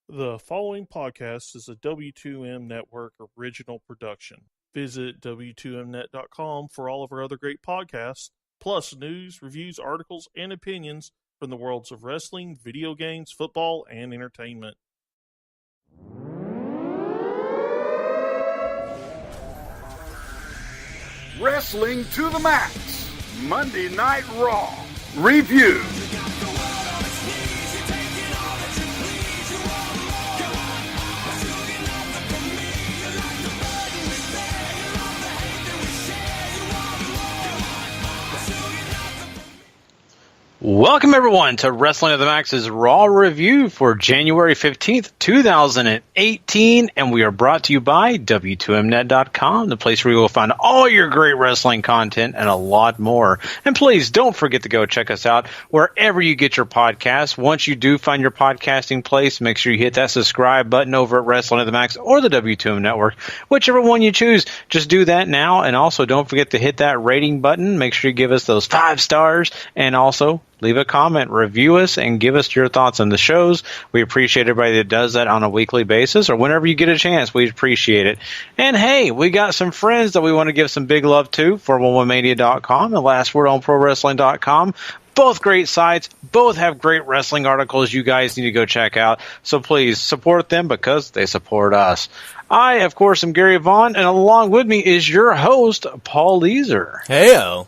The following podcast is a W2M Network original production. Visit W2Mnet.com for all of our other great podcasts, plus news, reviews, articles, and opinions from the worlds of wrestling, video games, football, and entertainment. Wrestling to the Max, Monday Night Raw, Review. Welcome everyone to Wrestling to the Max's Raw Review for January 15th, 2018, and we are brought to you by W2Mnet.com, the place where you will find all your great wrestling content and a lot more. And please don't forget to go check us out wherever you get your podcasts. Once you do find your podcasting place, make sure you hit that subscribe button over at Wrestling to the Max or the W2M Network, whichever one you choose. Just do that now, and also don't forget to hit that rating button. Make sure you give us those 5 stars, and also leave a comment, review us, and give us your thoughts on the shows. We appreciate everybody that does that on a weekly basis or whenever you get a chance. We appreciate it. And hey, we got some friends that we want to give some big love to. 411mania.com and lastwordonprowrestling.com. Both great sites. Both have great wrestling articles you guys need to go check out. So please support them because they support us. I, of course, am Gary Vaughan, and along with me is your host, Paul Leazar. Heyo.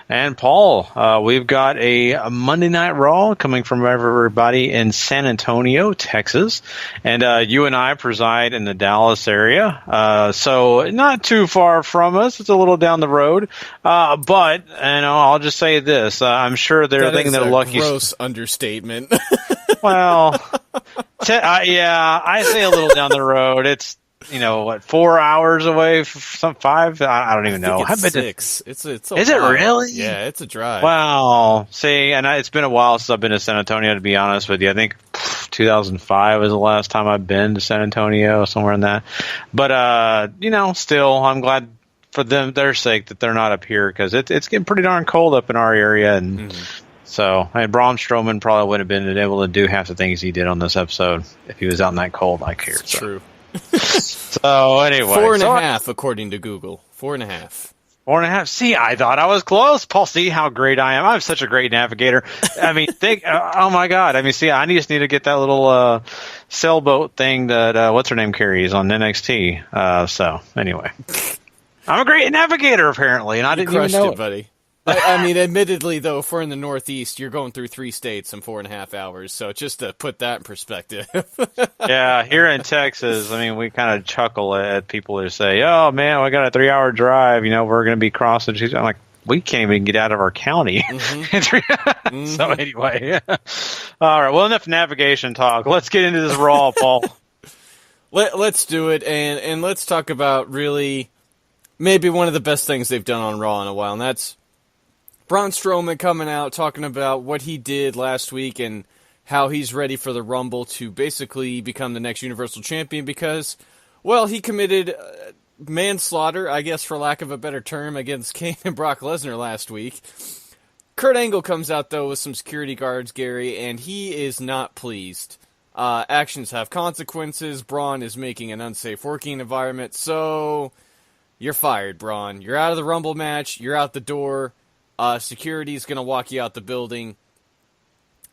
And Paul, we've got a Monday Night Raw coming from everybody in San Antonio, Texas. And you and I preside in the Dallas area, so not too far from us. It's a little down the road. But, I'll just say this. I'm sure they're thinking they're lucky. Gross understatement. Well, yeah, I say a little down the road. It's 4 hours away? 5? I don't even know. It's 6. It's is it really? Yeah, it's a drive. Wow. See, and it's been a while since I've been to San Antonio, to be honest with you. I think 2005 was the last time I've been to San Antonio, somewhere in that. But, still, I'm glad for their sake that they're not up here, because it's getting pretty darn cold up in our area. And so, Braun Strowman probably wouldn't have been able to do half the things he did on this episode if he was out in that cold like here. It's true. So anyway, 4.5 according to Google. 4.5. 4.5. See, I thought I was close. Paul, see how great I am. I'm such a great navigator. I mean, oh my God. I mean, see, I just need to get that little sailboat thing that what's her name carries on NXT. So anyway, I'm a great navigator apparently, and I didn't even know it, buddy. I mean, admittedly, though, if we're in the Northeast, you're going through 3 states in 4.5 hours. So just to put that in perspective. Yeah, here in Texas, I mean, we kind of chuckle at people who say, "Oh man, we got a 3-hour drive. We're going to be crossing." I'm like, we can't even get out of our county. So anyway, all right. Well, enough navigation talk. Let's get into this Raw, Paul. Let's do it, and let's talk about really maybe one of the best things they've done on Raw in a while, and that's Braun Strowman coming out, talking about what he did last week and how he's ready for the Rumble to basically become the next Universal Champion because, well, he committed manslaughter, I guess for lack of a better term, against Kane and Brock Lesnar last week. Kurt Angle comes out, though, with some security guards, Gary, and he is not pleased. Actions have consequences. Braun is making an unsafe working environment, so you're fired, Braun. You're out of the Rumble match. You're out the door. Security is going to walk you out the building,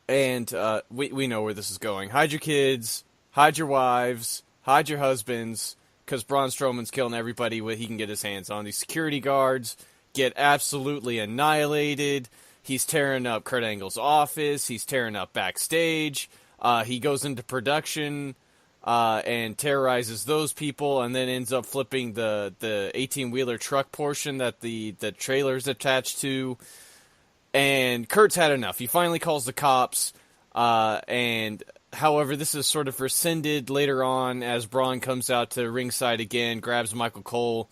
and we know where this is going. Hide your kids, hide your wives, hide your husbands, because Braun Strowman's killing everybody he can get his hands on. These security guards get absolutely annihilated. He's tearing up Kurt Angle's office. He's tearing up backstage. He goes into production and terrorizes those people, and then ends up flipping the 18-wheeler truck portion that the trailer's attached to. And Kurt's had enough. He finally calls the cops, and however, this is sort of rescinded later on as Braun comes out to ringside again, grabs Michael Cole,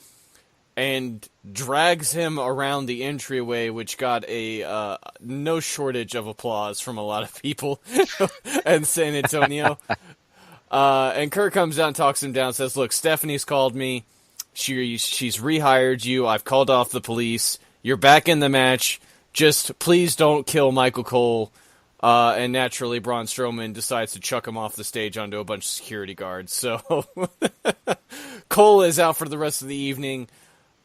and drags him around the entryway, which got a no shortage of applause from a lot of people in San Antonio. And Kurt comes out and talks him down, says, "Look, Stephanie's called me. She's rehired you. I've called off the police. You're back in the match. Just please don't kill Michael Cole. And naturally, Braun Strowman decides to chuck him off the stage onto a bunch of security guards. So Cole is out for the rest of the evening.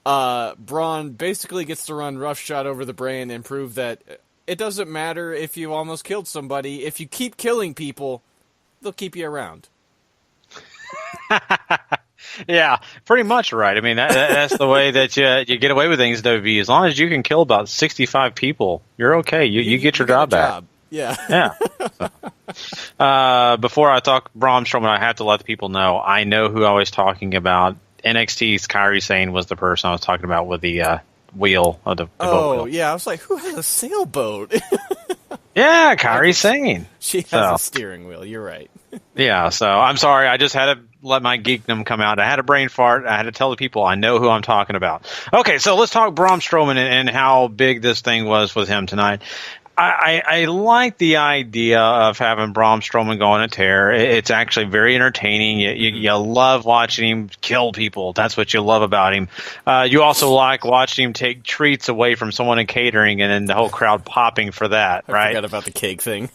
Braun basically gets to run roughshod over the brand and prove that it doesn't matter if you almost killed somebody. If you keep killing people, they'll keep you around. Yeah, pretty much right. I mean, that's the way that you get away with things, WB. As long as you can kill about 65 people, you're okay. You get your job back. Yeah. Yeah. So, before I talk Braun Strowman, I have to let the people know I know who I was talking about. NXT's Kairi Sane was the person I was talking about with the wheel of the boat wheel. Yeah. I was like, who has a sailboat? Yeah, Kairi Sane. She has a steering wheel. You're right. Yeah, so I'm sorry. I just had to let my geekdom come out. I had a brain fart. I had to tell the people I know who I'm talking about. Okay, so let's talk Braun Strowman and how big this thing was with him tonight. I like the idea of having Braun Strowman go on a tear. It's actually very entertaining. You love watching him kill people. That's what you love about him. You also like watching him take treats away from someone in catering and then the whole crowd popping for that, right? I forgot about the cake thing.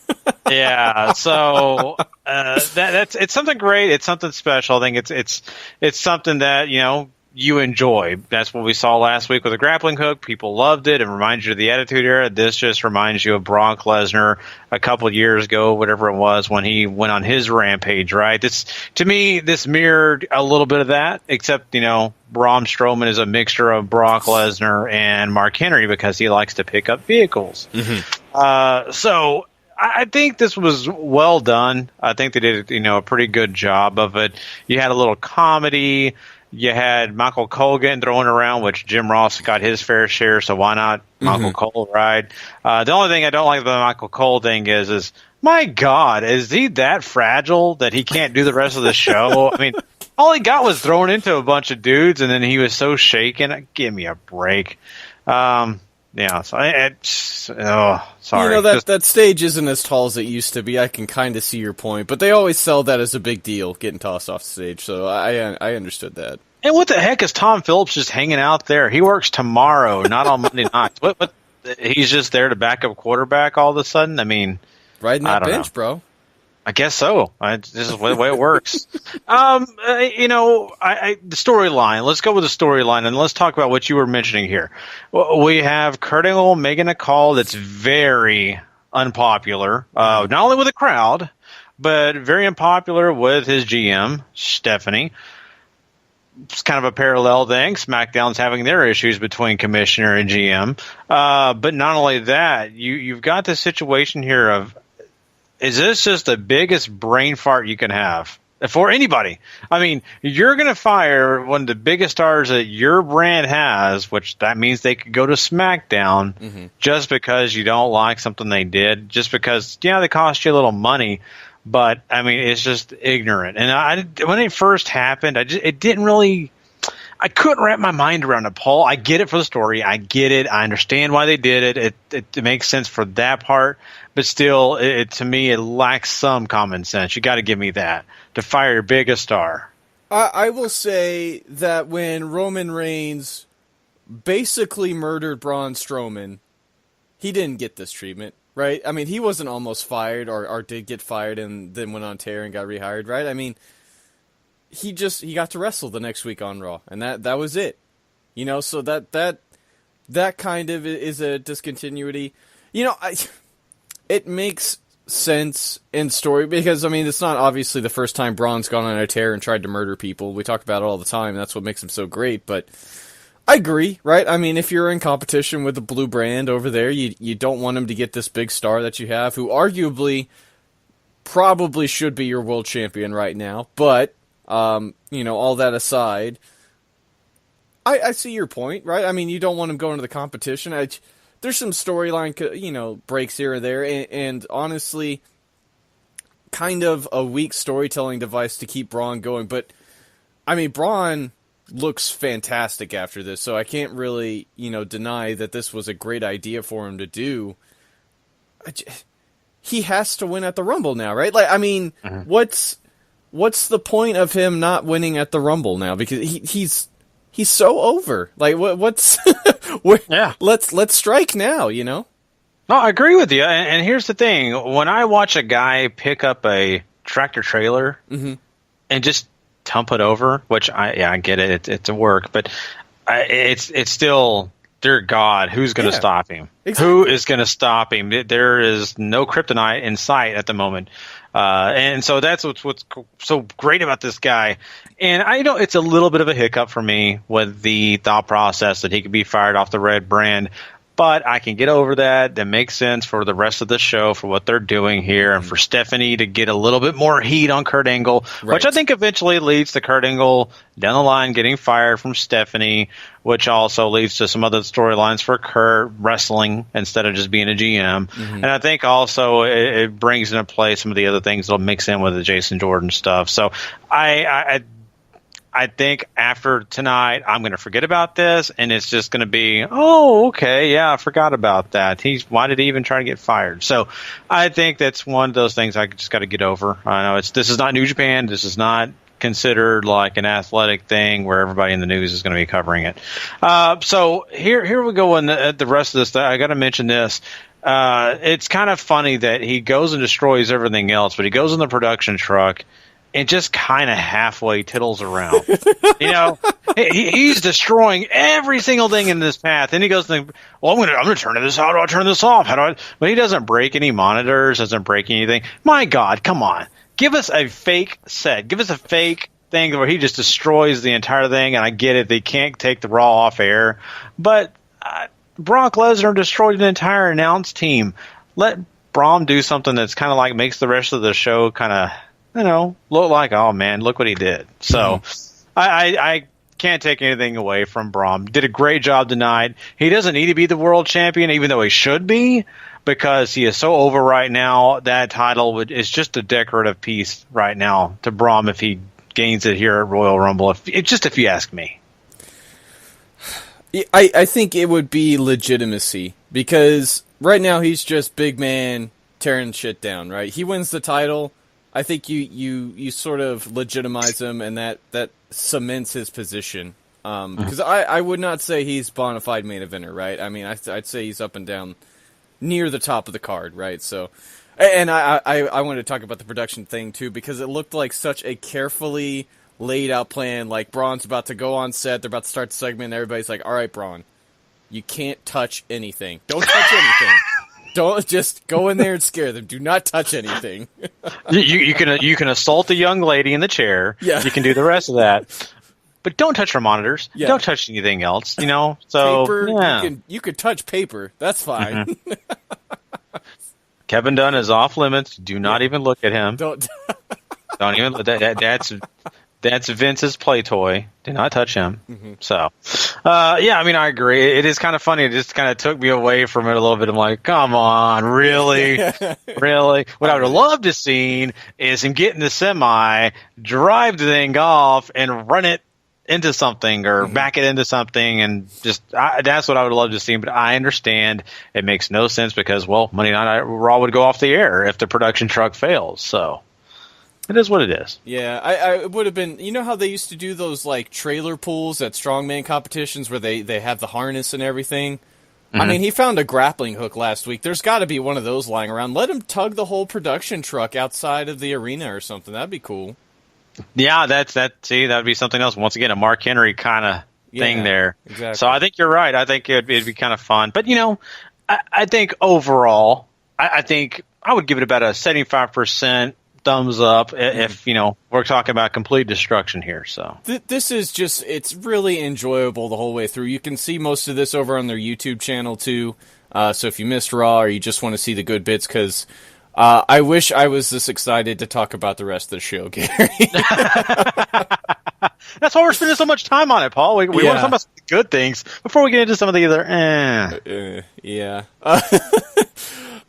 Yeah, so it's something great. It's something special. I think it's something that, you enjoy. That's what we saw last week with the grappling hook. People loved it. It reminds you of the Attitude Era. This just reminds you of Brock Lesnar a couple years ago, whatever it was, when he went on his rampage, right? To me, this mirrored a little bit of that, except, Braun Strowman is a mixture of Brock Lesnar and Mark Henry because he likes to pick up vehicles. Mm-hmm. So I think this was well done. I think they did, a pretty good job of it. You had a little comedy. You had Michael Cole getting thrown around, which Jim Ross got his fair share, so why not Michael Cole, right? The only thing I don't like about the Michael Cole thing is my God, is he that fragile that he can't do the rest of the show? I mean, all he got was thrown into a bunch of dudes, and then he was so shaken. Give me a break. Yeah, so sorry. That stage isn't as tall as it used to be. I can kind of see your point, but they always sell that as a big deal, getting tossed off the stage, so I understood that. And what the heck is Tom Phillips just hanging out there? He works tomorrow, not on Monday nights. What? He's just there to back up quarterback all of a sudden? I mean, riding that bench, bro. I guess so. This is the way it works. The storyline. Let's go with the storyline, and let's talk about what you were mentioning here. We have Kurt Angle making a call that's very unpopular, not only with the crowd, but very unpopular with his GM, Stephanie. It's kind of a parallel thing. SmackDown's having their issues between commissioner and GM. But not only that, you've got this situation here of, is this just the biggest brain fart you can have for anybody? I mean, you're going to fire one of the biggest stars that your brand has, which that means they could go to SmackDown just because you don't like something they did, just because, they cost you a little money. But, I mean, it's just ignorant. And when it first happened, it didn't really – I couldn't wrap my mind around it, Paul. I get it for the story. I get it. I understand why they did it. It makes sense for that part. But still, to me, it lacks some common sense. You got to give me that, to fire your biggest star. I will say that when Roman Reigns basically murdered Braun Strowman, he didn't get this treatment, right? I mean, he wasn't almost fired or did get fired and then went on tear and got rehired, right? I mean, he got to wrestle the next week on Raw, and that was it. So that kind of is a discontinuity. It makes sense in story because, I mean, it's not obviously the first time Braun's gone on a tear and tried to murder people. We talk about it all the time. That's what makes him so great, but I agree, right? I mean, if you're in competition with the blue brand over there, you don't want him to get this big star that you have, who arguably probably should be your world champion right now, but all that aside, I see your point, right? I mean, you don't want him going to the competition. There's some storyline, breaks here and there, and honestly, kind of a weak storytelling device to keep Braun going. But, I mean, Braun looks fantastic after this, so I can't really, deny that this was a great idea for him to do. He has to win at the Rumble now, right? Like, I mean, what's the point of him not winning at the Rumble now? Because he's so over. Like, what's? Yeah. Let's strike now. No, I agree with you. And here's the thing. When I watch a guy pick up a tractor trailer and just dump it over, which I get it. It's a work, but it's still, dear God, who's going to stop him? Exactly. Who is going to stop him? There is no kryptonite in sight at the moment. And so that's what's so great about this guy. And I know it's a little bit of a hiccup for me with the thought process that he could be fired off the Red brand. But I can get over that. That makes sense for the rest of the show, for what they're doing here, and for Stephanie to get a little bit more heat on Kurt Angle, which I think eventually leads to Kurt Angle down the line getting fired from Stephanie, which also leads to some other storylines for Kurt wrestling instead of just being a GM. And I think also it brings into play some of the other things that'll mix in with the Jason Jordan stuff. So I think after tonight, I'm going to forget about this, and it's just going to be, oh, okay, yeah, I forgot about that. Why did he even try to get fired? So I think that's one of those things I just got to get over. I know this is not New Japan. This is not considered like an athletic thing where everybody in the news is going to be covering it. So here we go. The rest of this, I got to mention this. It's kind of funny that he goes and destroys everything else, but he goes in the production truck and just kind of halfway tittles around. He's destroying every single thing in this path. And he goes, well, I'm going to turn this. How do I turn this off? But he doesn't break any monitors, doesn't break anything. My God, come on. Give us a fake set. Give us a fake thing where he just destroys the entire thing. And I get it. They can't take the Raw off air. But Brock Lesnar destroyed an entire announce team. Let Braun do something that's kind of like makes the rest of the show kind of, look like, oh, man, look what he did. So I can't take anything away from Braun. Did a great job tonight. He doesn't need to be the world champion, even though he should be, because he is so over right now. That title is just a decorative piece right now to Braun if he gains it here at Royal Rumble, if you ask me. I think it would be legitimacy, because right now he's just big man tearing shit down, right? He wins the title. I think you sort of legitimize him, and that cements his position. Because I would not say he's bona fide main eventer, right? I mean, I'd say he's up and down near the top of the card, right? So, and I wanted to talk about the production thing too, because it looked like such a carefully laid out plan. Like Braun's about to go on set, they're about to start the segment, and everybody's like, "All right, Braun, you can't touch anything. Don't touch anything." Don't just go in there and scare them. Do not touch anything. you can assault the young lady in the chair. Yeah. You can do the rest of that, but don't touch her monitors. Yeah. Don't touch anything else. So paper. Yeah. You could touch paper. That's fine. Kevin Dunn is off limits. Do not even look at him. Don't even. That's Vince's play toy. Do not touch him. So, I agree. It is kind of funny. It just kind of took me away from it a little bit. I'm like, come on, really? Really? What I would have loved to see is him get in the semi, drive the thing off, and run it into something or back it into something. And that's what I would love to see. But I understand it makes no sense because, Monday Night Raw would go off the air if the production truck fails. So. It is what it is. Yeah, I would have been. You know how they used to do those like trailer pulls at strongman competitions where they have the harness and everything? I mean, he found a grappling hook last week. There's got to be one of those lying around. Let him tug the whole production truck outside of the arena or something. That'd be cool. Yeah, See, that'd be something else. Once again, a Mark Henry kind of thing there. Exactly. So I think you're right. I think it'd be kind of fun. But I think overall, I think I would give it about a 75%. Thumbs up if we're talking about complete destruction here. So this is just, it's really enjoyable the whole way through. You can see most of this over on their YouTube channel too. So if you missed Raw or you just want to see the good bits, because I wish I was this excited to talk about the rest of the show, Gary. That's why we're spending so much time on it, Paul. We want to talk about the good things before we get into some of the other. Yeah.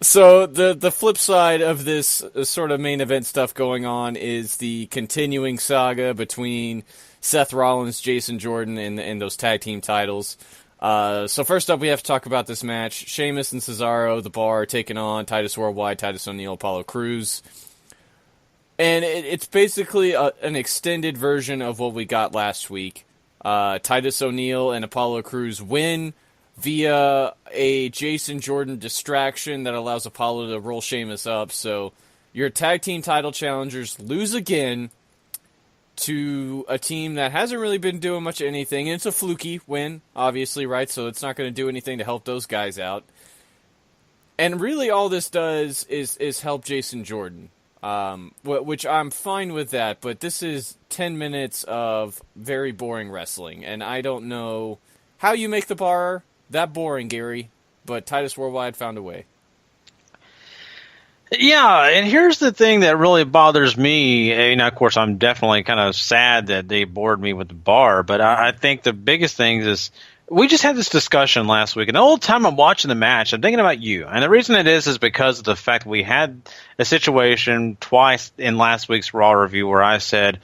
So the flip side of this sort of main event stuff going on is the continuing saga between Seth Rollins, Jason Jordan, and those tag team titles. So first up, we have to talk about this match. Sheamus and Cesaro, the Bar, taking on Titus Worldwide, Titus O'Neil, Apollo Crews. And it's basically an extended version of what we got last week. Titus O'Neil and Apollo Crews win via a Jason Jordan distraction that allows Apollo to roll Sheamus up. So your tag team title challengers lose again to a team that hasn't really been doing much of anything. And it's a fluky win, obviously, right? So it's not going to do anything to help those guys out. And really all this does is help Jason Jordan, which I'm fine with that. But this is 10 minutes of very boring wrestling. And I don't know how you make the bar that boring, Gary, but Titus Worldwide found a way. Yeah, and here's the thing that really bothers me. And of course, I'm definitely kind of sad that they bored me with the bar, but I think the biggest thing is we just had this discussion last week, and the whole time I'm watching the match, I'm thinking about you. And the reason it is because of the fact we had a situation twice in last week's Raw review where I said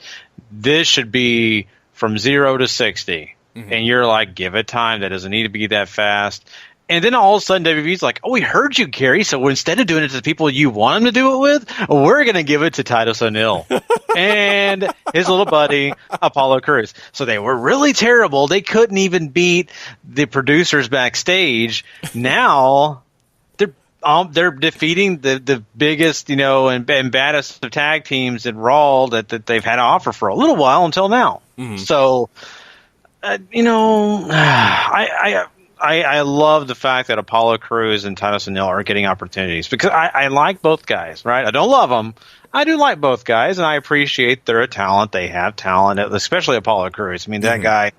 this should be from 0 to 60. Mm-hmm. And you're like, give it time. That doesn't need to be that fast. And then all of a sudden, WWE's like, oh, we heard you, Gary. So instead of doing it to the people you want them to do it with, we're going to give it to Titus O'Neil and his little buddy, Apollo Crews. So they were really terrible. They couldn't even beat the producers backstage. Now they're defeating the biggest, and baddest of tag teams in Raw that they've had to offer for a little while until now. Mm-hmm. So, I love the fact that Apollo Crews and Titus O'Neil are getting opportunities because I like both guys, right? I don't love them. I do like both guys, and I appreciate they're a talent. They have talent, especially Apollo Crews. I mean, that guy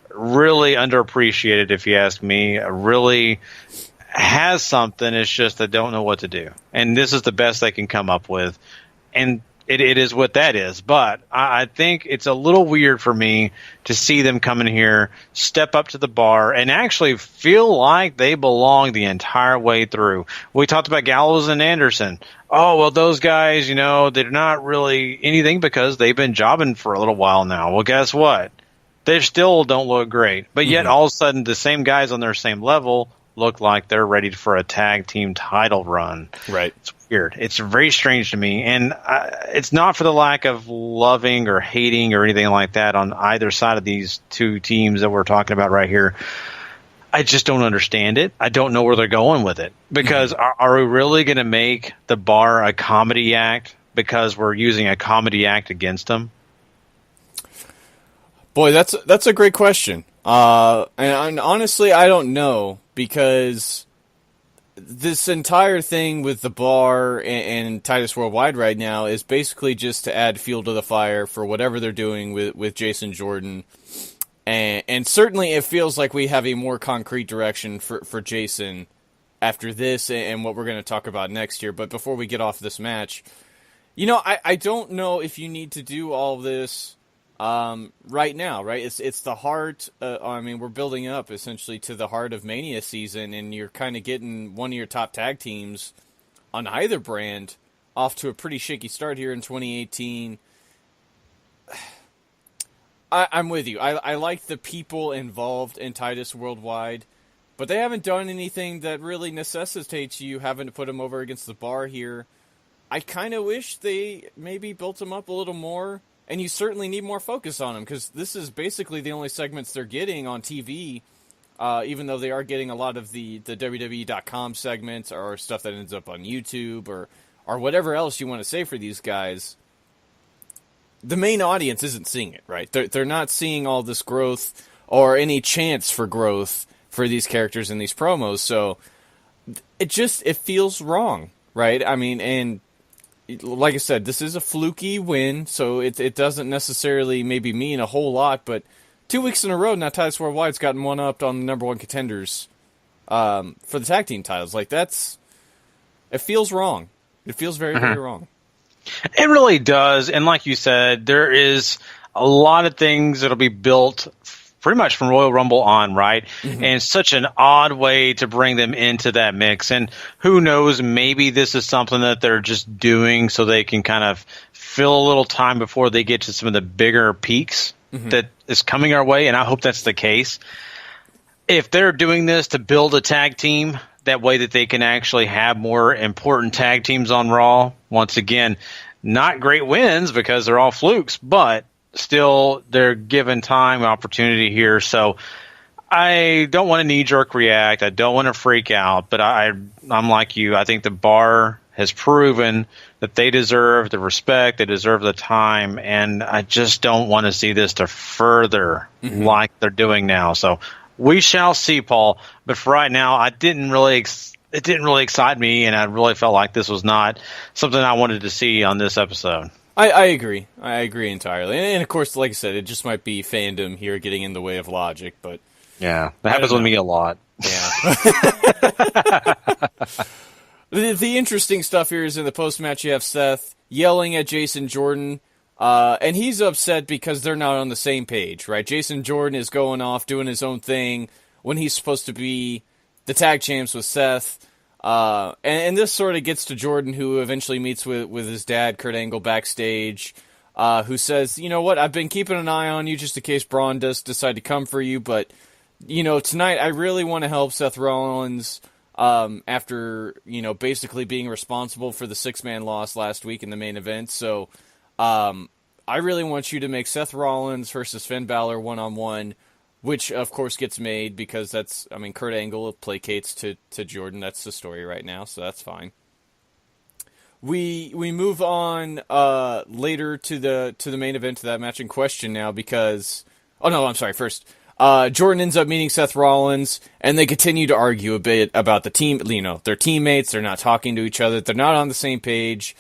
really underappreciated, if you ask me, really has something. It's just they don't know what to do. And this is the best they can come up with. And it is what that is. But I think it's a little weird for me to see them come in here, step up to the bar, and actually feel like they belong the entire way through. We talked about Gallows and Anderson. Oh, well, those guys, they're not really anything because they've been jobbing for a little while now. Well, guess what? They still don't look great. But yet, all of a sudden, the same guys on their same level look like they're ready for a tag team title run. Right. It's weird. It's very strange to me. And it's not for the lack of loving or hating or anything like that on either side of these two teams that we're talking about right here. I just don't understand it. I don't know where they're going with it. Because are we really going to make the bar a comedy act because we're using a comedy act against them? Boy, that's a great question. And honestly, I don't know, because this entire thing with the bar and Titus Worldwide right now is basically just to add fuel to the fire for whatever they're doing with Jason Jordan. And certainly it feels like we have a more concrete direction for Jason after this and what we're going to talk about next year. But before we get off this match, I don't know if you need to do all of this right now, right? It's the heart. We're building up essentially to the heart of Mania season, and you're kind of getting one of your top tag teams on either brand off to a pretty shaky start here in 2018. I'm with you. I like the people involved in Titus Worldwide, but they haven't done anything that really necessitates you having to put them over against the bar here. I kind of wish they maybe built them up a little more. And you certainly need more focus on them, because this is basically the only segments they're getting on TV, even though they are getting a lot of the WWE.com segments or stuff that ends up on YouTube or whatever else you want to say for these guys. The main audience isn't seeing it, right? They're not seeing all this growth or any chance for growth for these characters in these promos, so it feels wrong, right? I mean, and like I said, this is a fluky win, so it doesn't necessarily maybe mean a whole lot, but 2 weeks in a row now Titus Worldwide's gotten one-upped on the number one contenders for the tag team titles. Like, it feels wrong. It feels very, very wrong. It really does, and like you said, there is a lot of things that'll be built pretty much from Royal Rumble on, right? Mm-hmm. And such an odd way to bring them into that mix. And who knows, maybe this is something that they're just doing so they can kind of fill a little time before they get to some of the bigger peaks that is coming our way, and I hope that's the case. If they're doing this to build a tag team, that way that they can actually have more important tag teams on Raw, once again, not great wins because they're all flukes, but still, they're given time and opportunity here. So I don't want to knee-jerk react. I don't want to freak out, but I'm like you. I think the bar has proven that they deserve the respect, they deserve the time, and I just don't want to see this to further like they're doing now. So we shall see, Paul. But for right now, it didn't really excite me, and I really felt like this was not something I wanted to see on this episode. I agree. I agree entirely. And of course, like I said, it just might be fandom here getting in the way of logic, but... Yeah, that happens with me a lot. Yeah. The interesting stuff here is in the post-match you have Seth yelling at Jason Jordan, and he's upset because they're not on the same page, right? Jason Jordan is going off, doing his own thing when he's supposed to be the tag champs with Seth. And this sort of gets to Jordan, who eventually meets with his dad, Kurt Angle, backstage, who says, you know what, I've been keeping an eye on you just in case Braun does decide to come for you, but, you know, tonight I really want to help Seth Rollins after, you know, basically being responsible for the 6-man loss last week in the main event. So I really want you to make Seth Rollins versus Finn Balor one-on-one, which, of course, gets made because Kurt Angle placates to Jordan. That's the story right now, so that's fine. We move on later to the main event, to that match in question now because... Oh, no, I'm sorry, first... Jordan ends up meeting Seth Rollins, and they continue to argue a bit about the team. You know, they're teammates. They're not talking to each other. They're not on the same page,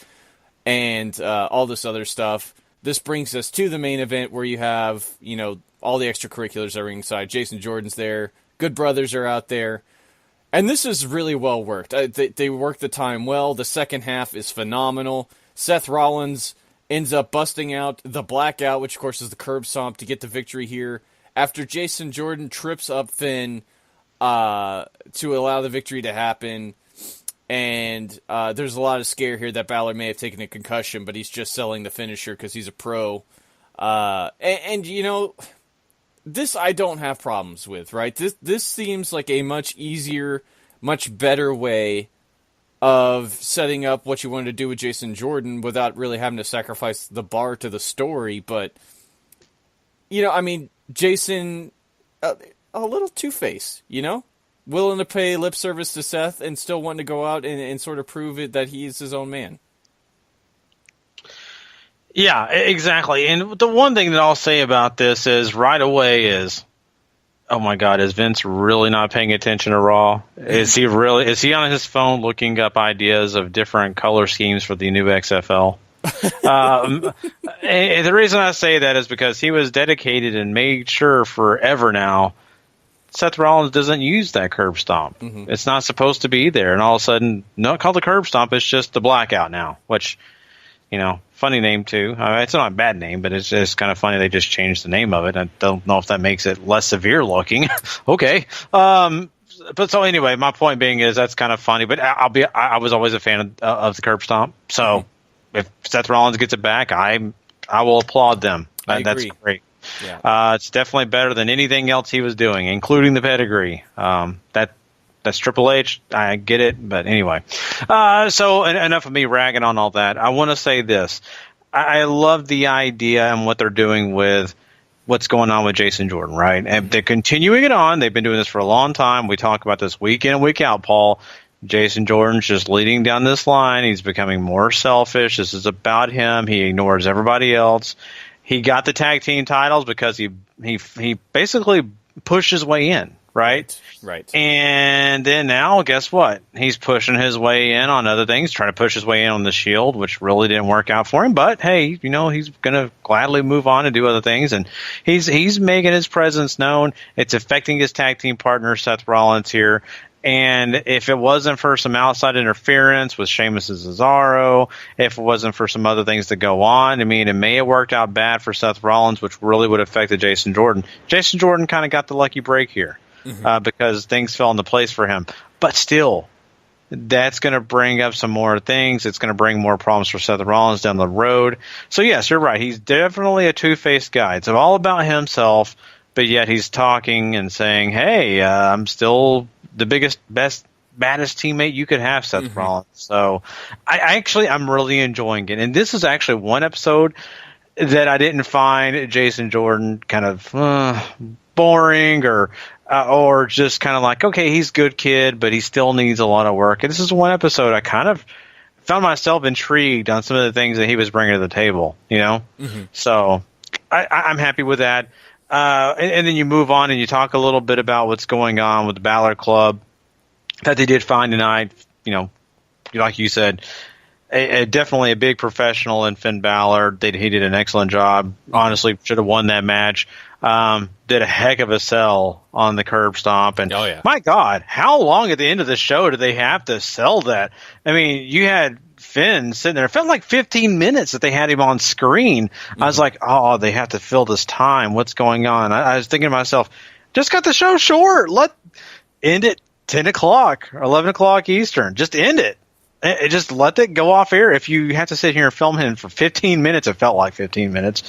and all this other stuff. This brings us to the main event where you have, you know, all the extracurriculars are ringside. Jason Jordan's there. Good Brothers are out there. And this is really well worked. They work the time well. The second half is phenomenal. Seth Rollins ends up busting out the blackout, which, of course, is the curb stomp to get the victory here. After Jason Jordan trips up Finn to allow the victory to happen, and there's a lot of scare here that Balor may have taken a concussion, but he's just selling the finisher because he's a pro. And you know, this I don't have problems with, right? This seems like a much easier, much better way of setting up what you wanted to do with Jason Jordan without really having to sacrifice the bar to the story. But, you know, I mean... Jason, a little two-faced, you know? Willing to pay lip service to Seth and still wanting to go out and sort of prove it that he's his own man. Yeah, exactly. And the one thing that I'll say about this is right away is, oh my God, is Vince really not paying attention to Raw? Is he on his phone looking up ideas of different color schemes for the new XFL? And the reason I say that is because he was dedicated and made sure forever now Seth Rollins doesn't use that curb stomp. Mm-hmm. It's not supposed to be there, and all of a sudden, not called the curb stomp, it's just the blackout now, which, you know, funny name too. It's not a bad name, but it's just kind of funny they just changed the name of it. I don't know if that makes it less severe looking. Okay. But so anyway, my point being is that's kind of funny, but I was always a fan of the curb stomp, so... Mm-hmm. If Seth Rollins gets it back, I will applaud them. That's great. Yeah. It's definitely better than anything else he was doing, including the pedigree. That's Triple H. I get it, but anyway. So enough of me ragging on all that. I want to say this. I love the idea and what they're doing with what's going on with Jason Jordan, right? And they're continuing it on. They've been doing this for a long time. We talk about this week in and week out, Paul. Jason Jordan's just leading down this line. He's becoming more selfish. This is about him. He ignores everybody else. He got the tag team titles because he basically pushed his way in, right? Right. And then now, guess what? He's pushing his way in on other things, trying to push his way in on the Shield, which really didn't work out for him. But hey, you know, he's going to gladly move on and do other things, and he's making his presence known. It's affecting his tag team partner, Seth Rollins, here. And if it wasn't for some outside interference with Sheamus and Cesaro, if it wasn't for some other things that go on, I mean, it may have worked out bad for Seth Rollins, which really would have affected Jason Jordan. Jason Jordan kind of got the lucky break here because things fell into place for him. But still, that's going to bring up some more things. It's going to bring more problems for Seth Rollins down the road. So, yes, you're right. He's definitely a two-faced guy. It's all about himself, but yet he's talking and saying, hey, I'm still the biggest, best, baddest teammate you could have, Seth Rollins. So I'm really enjoying it. And this is actually one episode that I didn't find Jason Jordan kind of boring or or just kind of like, okay, he's a good kid, but he still needs a lot of work. And this is one episode I kind of found myself intrigued on some of the things that he was bringing to the table, So I'm happy with that. And then you move on and you talk a little bit about what's going on with the Balor Club that they did fine tonight. Like you said, definitely a big professional in Finn Balor. He did an excellent job. Honestly, should have won that match. Did a heck of a sell on the curb stomp. And my God, how long at the end of the show did they have to sell that? I mean, you had Finn sitting there. It felt like 15 minutes that they had him on screen. I was like, oh, they have to fill this time. What's going on? I was thinking to myself, just cut the show short. End it 10 o'clock or 11 o'clock Eastern. Just end it. Just let it go off air. If you have to sit here and film him for 15 minutes, it felt like 15 minutes,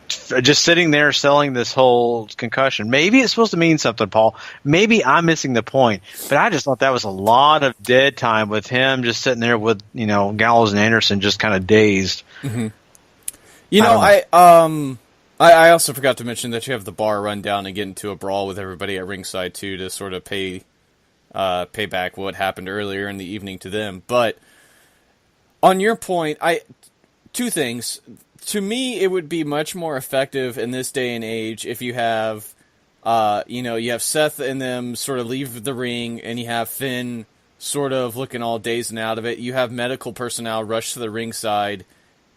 just sitting there selling this whole concussion. Maybe it's supposed to mean something, Paul. Maybe I'm missing the point. But I just thought that was a lot of dead time with him just sitting there with, Gallows and Anderson just kind of dazed. Mm-hmm. I also forgot to mention that you have the bar run down and get into a brawl with everybody at ringside, too, to sort of pay back what happened earlier in the evening to them. But on your point, two things. To me, it would be much more effective in this day and age if you have, you have Seth and them sort of leave the ring, and you have Finn sort of looking all dazed and out of it. You have medical personnel rush to the ringside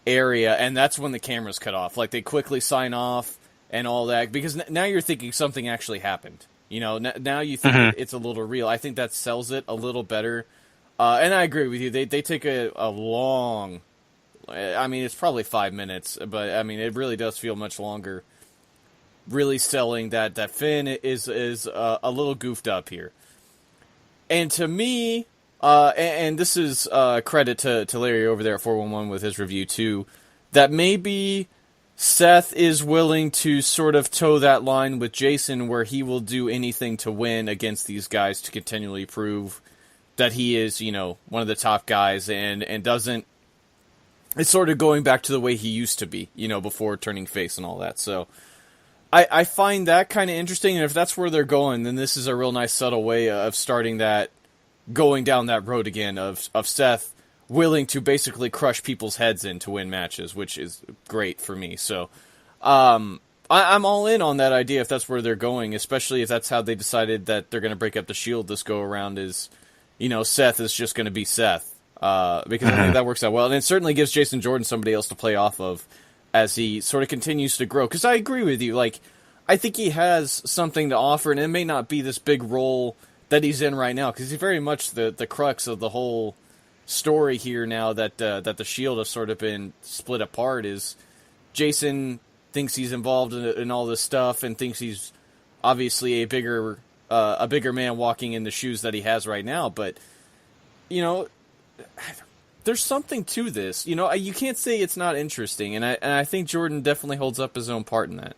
area, and that's when the cameras cut off. Like, they quickly sign off and all that, because now you're thinking something actually happened. Now you think it's a little real. I think that sells it a little better. And I agree with you. They take a long... I mean, it's probably 5 minutes, but, I mean, it really does feel much longer. Really selling that Finn is a little goofed up here. And to me, and this is credit to Larry over there at 411 with his review, too, that maybe Seth is willing to sort of toe that line with Jason where he will do anything to win against these guys to continually prove that he is, one of the top guys and doesn't... It's sort of going back to the way he used to be, before turning face and all that. So I find that kind of interesting, and if that's where they're going, then this is a real nice subtle way of starting that, going down that road again of Seth willing to basically crush people's heads in to win matches, which is great for me. So I'm all in on that idea if that's where they're going, especially if that's how they decided that they're going to break up the Shield this go around is, Seth is just going to be Seth. Because I think that works out well. And it certainly gives Jason Jordan somebody else to play off of as he sort of continues to grow. Because I agree with you. Like, I think he has something to offer, and it may not be this big role that he's in right now, because he's very much the crux of the whole story here now that the Shield has sort of been split apart, is Jason thinks he's involved in all this stuff and thinks he's obviously a bigger man walking in the shoes that he has right now. But, there's something to this. You can't say it's not interesting, and I think Jordan definitely holds up his own part in that.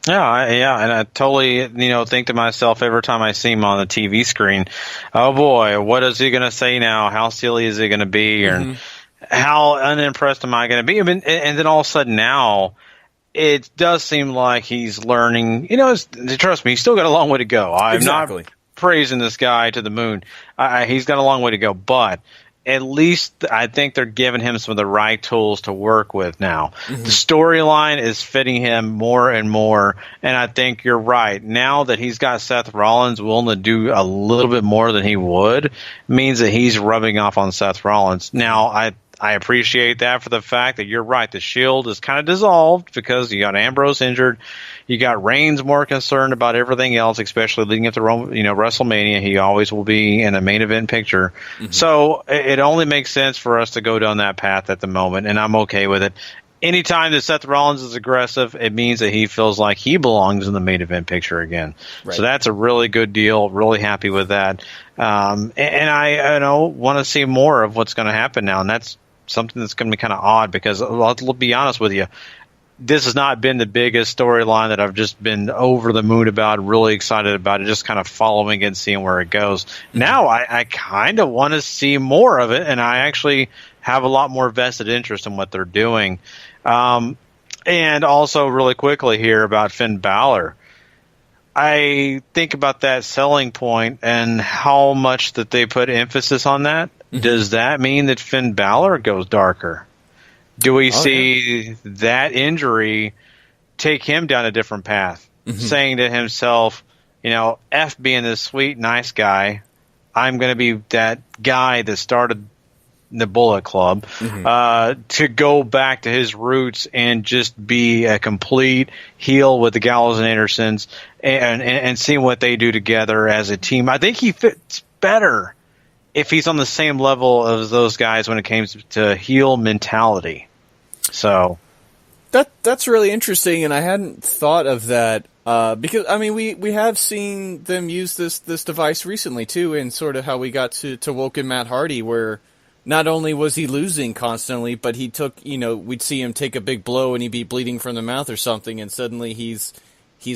Yeah, and I totally, think to myself every time I see him on the TV screen, oh boy, what is he going to say now? How silly is he going to be? Or how unimpressed am I going to be? And then all of a sudden now, it does seem like he's learning. Trust me, he's still got a long way to go. I'm not praising this guy to the moon. He's got a long way to go, but at least I think they're giving him some of the right tools to work with now. The storyline is fitting him more and more, and I think you're right. Now that he's got Seth Rollins willing to do a little bit more than he would, means that he's rubbing off on Seth Rollins. Now, I appreciate that for the fact that you're right. The Shield is kind of dissolved because you got Ambrose injured. You got Reigns more concerned about everything else, especially leading up to WrestleMania. He always will be in a main event picture. So it only makes sense for us to go down that path at the moment, and I'm okay with it. Anytime that Seth Rollins is aggressive, it means that he feels like he belongs in the main event picture again. Right. So that's a really good deal. Really happy with that. And I want to see more of what's going to happen now, and that's something that's going to be kind of odd because, well, to be honest with you, this has not been the biggest storyline that I've just been over the moon about, really excited about it, just kind of following it and seeing where it goes. Now I kind of want to see more of it, and I actually have a lot more vested interest in what they're doing. And also really quickly here about Finn Balor. I think about that selling point and how much that they put emphasis on that. Does that mean that Finn Balor goes darker? Do we see that injury take him down a different path, saying to himself, F being this sweet, nice guy, I'm going to be that guy that started the Bullet Club, to go back to his roots and just be a complete heel with the Gallows and Andersons and seeing what they do together as a team. I think he fits better if he's on the same level as those guys when it comes to heel mentality. So that's really interesting, and I hadn't thought of that because we have seen them use this device recently too, and sort of how we got to Woken Matt Hardy, where not only was he losing constantly, but he took, we'd see him take a big blow and he'd be bleeding from the mouth or something, and suddenly he's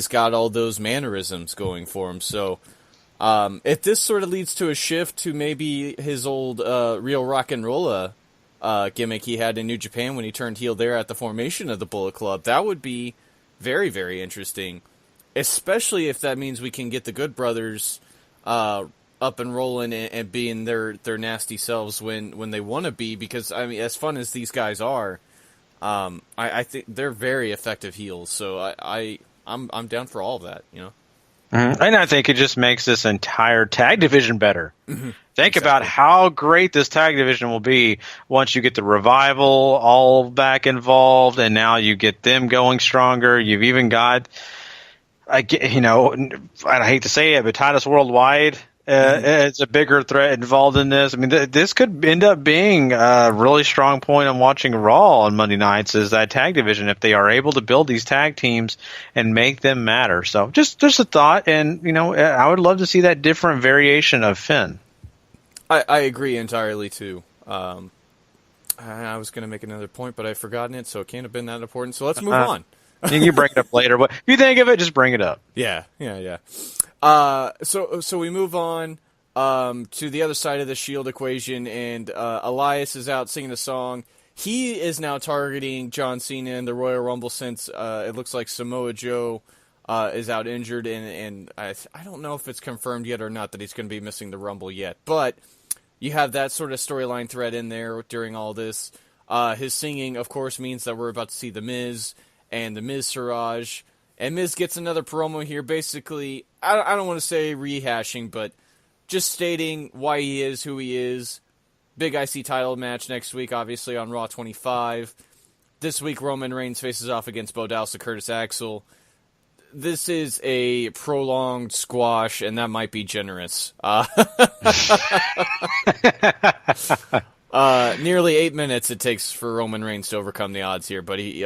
got all those mannerisms going for him. So if this sort of leads to a shift to maybe his old Real Rock and Rolla gimmick he had in New Japan when he turned heel there at the formation of the Bullet Club, that would be very, very interesting, especially if that means we can get the Good Brothers up and rolling and being their nasty selves when they want to be, because as fun as these guys are, I think they're very effective heels. So I'm down for all of that, And I think it just makes this entire tag division better. Think about how great this tag division will be once you get the Revival all back involved, and now you get them going stronger. You've even got, I hate to say it, but Titus Worldwide. It's a bigger threat involved in this. This could end up being a really strong point on watching Raw on Monday nights, is that tag division, if they are able to build these tag teams and make them matter. So just a thought, and I would love to see that different variation of Finn. I agree entirely too. I was going to make another point, but I've forgotten it, so it can't have been that important. So let's move on. You bring it up later, but if you think of it, just bring it up. Yeah. So we move on to the other side of the Shield equation, and Elias is out singing a song. He is now targeting John Cena in the Royal Rumble, since it looks like Samoa Joe is out injured, and I don't know if it's confirmed yet or not that he's going to be missing the Rumble yet, but you have that sort of storyline thread in there during all this. His singing, of course, means that we're about to see The Miz and The Miz Siraj. And Miz gets another promo here, basically, I don't want to say rehashing, but just stating why he is who he is. Big IC title match next week, obviously, on Raw 25. This week, Roman Reigns faces off against Bo Dallas and Curtis Axel. This is a prolonged squash, and that might be generous. Nearly 8 minutes it takes for Roman Reigns to overcome the odds here, but he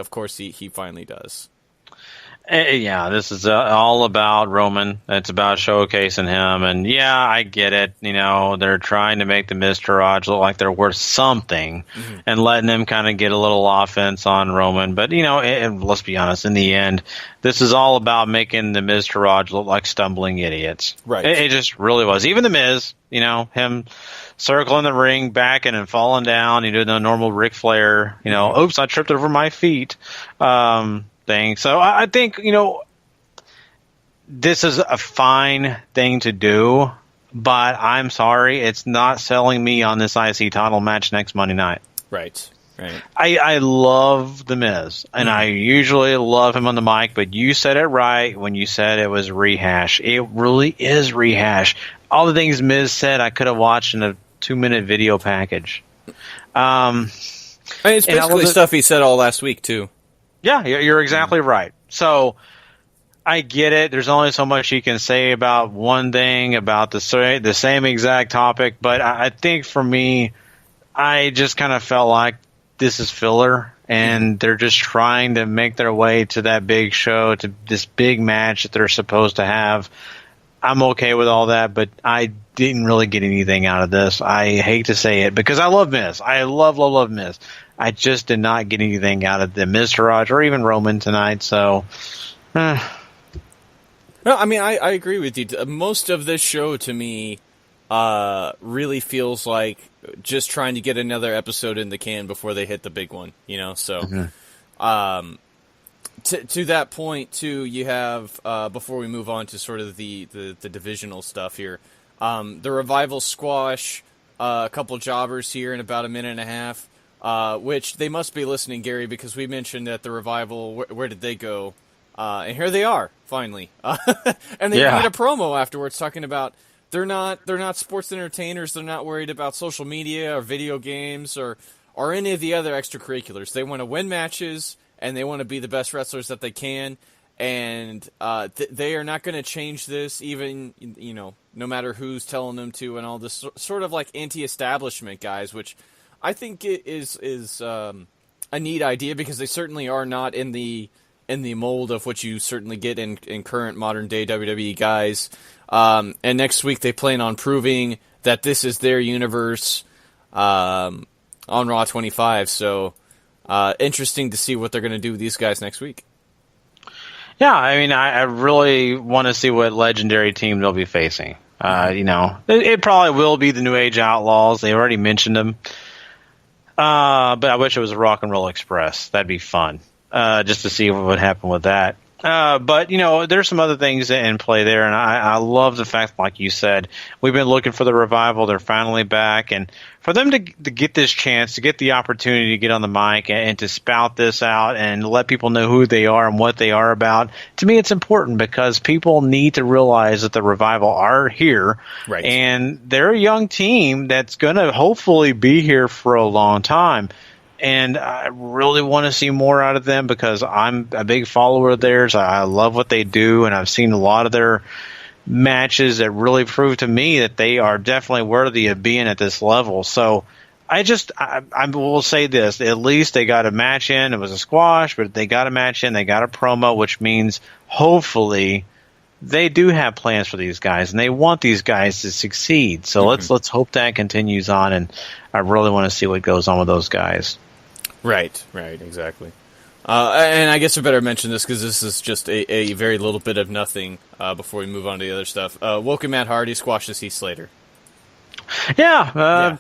finally does. Yeah, this is all about Roman. It's about showcasing him, and yeah, I get it. They're trying to make the Miztourage look like they're worth something, and letting them kind of get a little offense on Roman. But let's be honest. In the end, this is all about making the Miztourage look like stumbling idiots. Right. It just really was. Even the Miz, him circling the ring, backing and falling down. You do the normal Ric Flair. Oops, I tripped over my feet. Thing. So I think, this is a fine thing to do, but I'm sorry, it's not selling me on this IC title match next Monday night. Right. I love The Miz, and I usually love him on the mic, but you said it right when you said it was rehash. It really is rehash. All the things Miz said, I could have watched in a 2-minute video package. It's basically stuff he said all last week, too. Yeah, you're exactly right. So I get it. There's only so much you can say about one thing, about the same exact topic. But I think for me, I just kind of felt like this is filler, and they're just trying to make their way to that big show, to this big match that they're supposed to have. I'm okay with all that, but I didn't really get anything out of this. I hate to say it, because I love Miz. I love Miz. I just did not get anything out of the Miztourage or even Roman tonight, so... No, I agree with you. Most of this show, to me, really feels like just trying to get another episode in the can before they hit the big one, so... To that point, too, you have, before we move on to sort of the divisional stuff here, the Revival squash a couple jobbers here in about a minute and a half, which they must be listening, Gary, because we mentioned that the Revival, where did they go? And here they are, finally. And they made a promo afterwards talking about they're not sports entertainers, they're not worried about social media or video games or any of the other extracurriculars. They want to win matches, and they want to be the best wrestlers that they can, and they are not going to change this, even, no matter who's telling them to, and all this sort of like anti-establishment guys, which I think is a neat idea, because they certainly are not in the mold of what you certainly get in current modern day WWE guys. And next week they plan on proving that this is their universe on Raw 25. So interesting to see what they're going to do with these guys next week. Yeah, I mean, I really want to see what legendary team they'll be facing. It probably will be the New Age Outlaws. They already mentioned them. But I wish it was a Rock and Roll Express. That'd be fun, just to see what would happen with that. But, there's some other things in play there, and I love the fact, like you said, we've been looking for the Revival. They're finally back, and for them to get this chance, to get the opportunity to get on the mic and to spout this out and let people know who they are and what they are about, to me it's important, because people need to realize that the Revival are here, right, and they're a young team that's going to hopefully be here for a long time. And I really want to see more out of them, because I'm a big follower of theirs. I love what they do, and I've seen a lot of their matches that really prove to me that they are definitely worthy of being at this level. So I will say this. At least they got a match in. It was a squash, but they got a match in. They got a promo, which means hopefully they do have plans for these guys, and they want these guys to succeed. So let's hope that continues on, and I really want to see what goes on with those guys. Right, exactly. And I guess I better mention this, because this is just a very little bit of nothing before we move on to the other stuff. Woken Matt Hardy squashes Heath Slater. Yeah.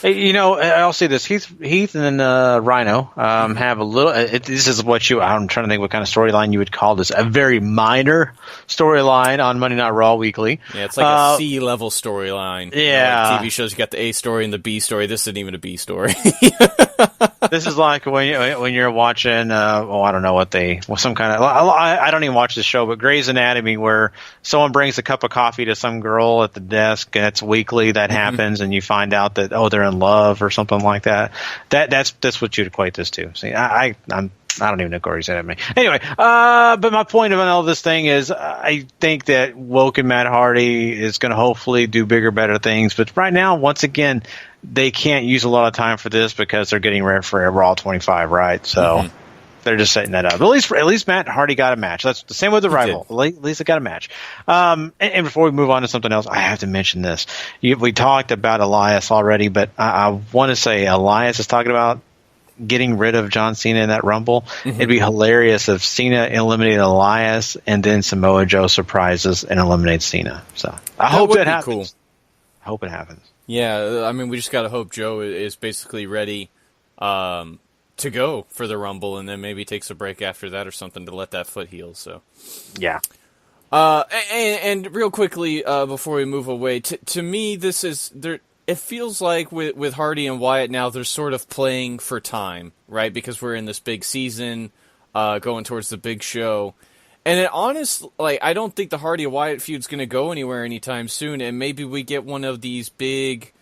I'll say this. Heath and Rhino have a little... this is what I'm trying to think what kind of storyline you would call this. A very minor storyline on Monday Night Raw Weekly. Yeah, it's like a C-level storyline. Yeah. Like TV shows, you got the A story and the B story. This isn't even a B story. This is like when you're watching, I don't know some kind of... I don't even watch this show, but Grey's Anatomy, where someone brings a cup of coffee to some girl at the desk, and it's weekly that happens, and you find out that, they're in love or something like that. That's what you'd equate this to. See, I don't even know Grey's Anatomy. Anyway, but my point of all this thing is, I think that Woken Matt Hardy is going to hopefully do bigger, better things. But right now, once again, they can't use a lot of time for this, because they're getting ready for Raw 25, right? So they're just setting that up. At least Matt Hardy got a match. That's the same with the Rival. At least they got a match. And before we move on to something else, I have to mention this. We talked about Elias already, but I want to say Elias is talking about getting rid of John Cena in that Rumble. It'd be hilarious if Cena eliminated Elias and then Samoa Joe surprises and eliminates Cena. So I hope that happens. Cool. I hope it happens. Yeah, I mean, we just got to hope Joe is basically ready to go for the Rumble, and then maybe takes a break after that or something to let that foot heal. So, yeah. And real quickly before we move away, to me, this is there. It feels like with Hardy and Wyatt now, they're sort of playing for time, right? Because we're in this big season, going towards the big show. And I don't think the Hardy-Wyatt feud's going to go anywhere anytime soon, and maybe we get one of these big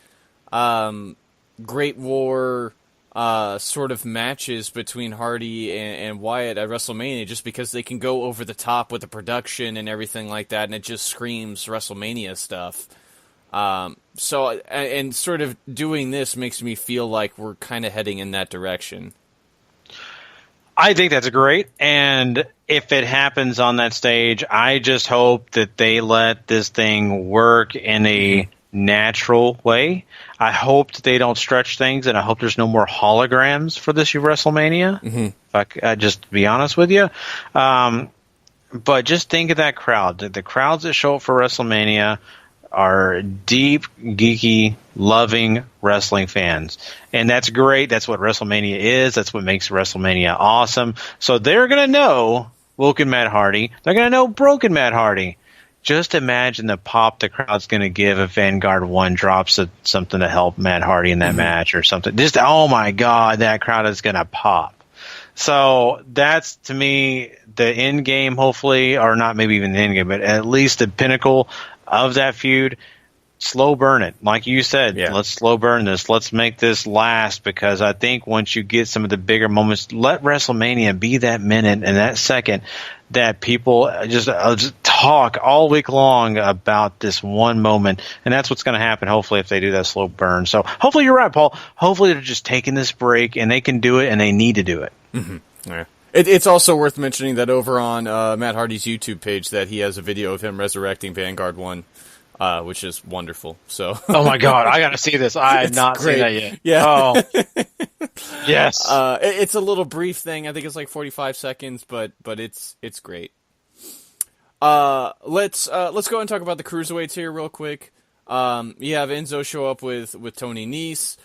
Great War sort of matches between Hardy and Wyatt at WrestleMania, just because they can go over the top with the production and everything like that, and it just screams WrestleMania stuff. So, and sort of doing this makes me feel like we're kind of heading in that direction. I think that's great, and if it happens on that stage, I just hope that they let this thing work in a natural way. I hope that they don't stretch things, and I hope there's no more holograms for this year WrestleMania. If I just be honest with you. But just think of that crowd. The crowds that show up for WrestleMania are deep, geeky, loving wrestling fans. And that's great. That's what WrestleMania is. That's what makes WrestleMania awesome. So they're going to know Woken Matt Hardy. They're going to know Broken Matt Hardy. Just imagine the pop the crowd's going to give if Vanguard 1 drops something to help Matt Hardy in that match or something. Just, oh my God, that crowd is going to pop. So that's, to me, the end game, hopefully, or not maybe even the end game, but at least the pinnacle of that feud. Slow burn it. Like you said, let's slow burn this. Let's make this last, because I think once you get some of the bigger moments, let WrestleMania be that minute and that second that people just talk all week long about this one moment. And that's what's going to happen, hopefully, if they do that slow burn. So hopefully you're right, Paul. Hopefully they're just taking this break and they can do it and they need to do it. Mm-hmm. Yeah. It's also worth mentioning that over on Matt Hardy's YouTube page that he has a video of him resurrecting Vanguard 1. Which is wonderful. So, oh my God, I got to see this. I have not seen that yet. Yeah. Oh, yes. It's a little brief thing. I think it's like 45 seconds, but it's great. Let's go and talk about the cruiserweights here real quick. You have Enzo show up with Tony Nese,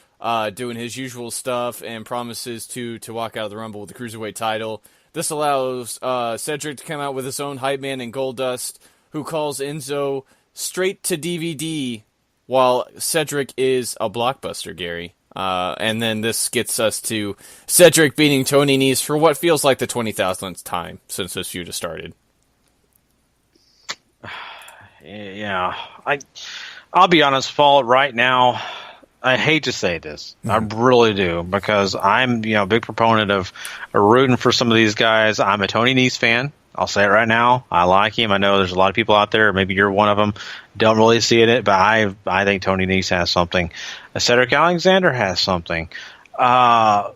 doing his usual stuff and promises to walk out of the Rumble with the cruiserweight title. This allows Cedric to come out with his own hype man in Goldust, who calls Enzo straight to DVD, while Cedric is a blockbuster, Gary. And then this gets us to Cedric beating Tony Nese for what feels like the 20,000th time since this feud has started. Yeah, I'll be honest, Paul. Right now, I hate to say this, I really do, because I'm a big proponent of rooting for some of these guys. I'm a Tony Nese fan. I'll say it right now. I like him. I know there's a lot of people out there, maybe you're one of them, don't really see it, but I think Tony Nese has something. Cedric Alexander has something. But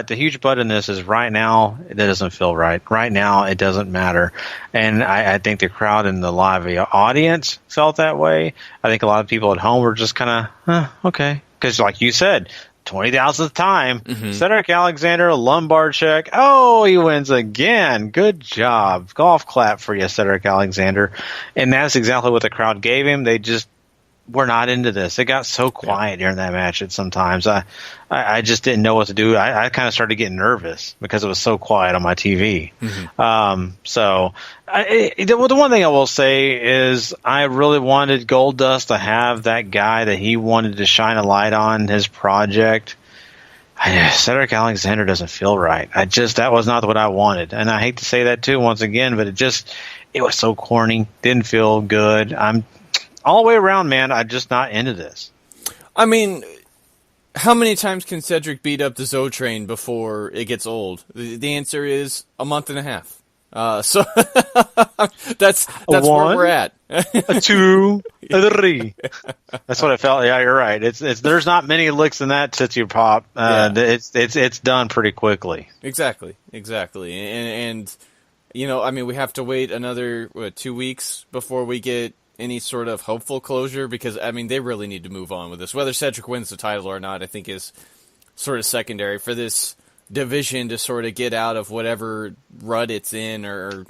the huge but in this is right now, it doesn't feel right. Right now, it doesn't matter. And I think the crowd in the live audience felt that way. I think a lot of people at home were just kind of, okay. Because like you said, 20,000th time, Cedric Alexander, lumbar check. Oh, he wins again. Good job. Golf clap for you, Cedric Alexander. And that's exactly what the crowd gave him. They just were not into this. It got so quiet during that match at sometimes. I just didn't know what to do. I kind of started getting nervous because it was so quiet on my TV. The one thing I will say is I really wanted Goldust to have that guy that he wanted to shine a light on his project. Cedric Alexander doesn't feel right. That was not what I wanted. And I hate to say that too once again, but it was so corny. Didn't feel good. I'm all the way around, man. I'm just not into this. I mean, how many times can Cedric beat up the Zo Train before it gets old? The answer is a month and a half. So that's where we're at. A 2, a 3. That's what I felt. Yeah, you're right. It's there's not many licks in that Tootsie Pop. It's done pretty quickly. Exactly. And I mean, we have to wait another 2 weeks before we get any sort of hopeful closure, because I mean they really need to move on with this. Whether Cedric wins the title or not, I think is sort of secondary for this division to sort of get out of whatever rut it's in, or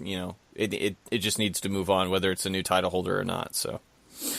it just needs to move on, whether it's a new title holder or not. So,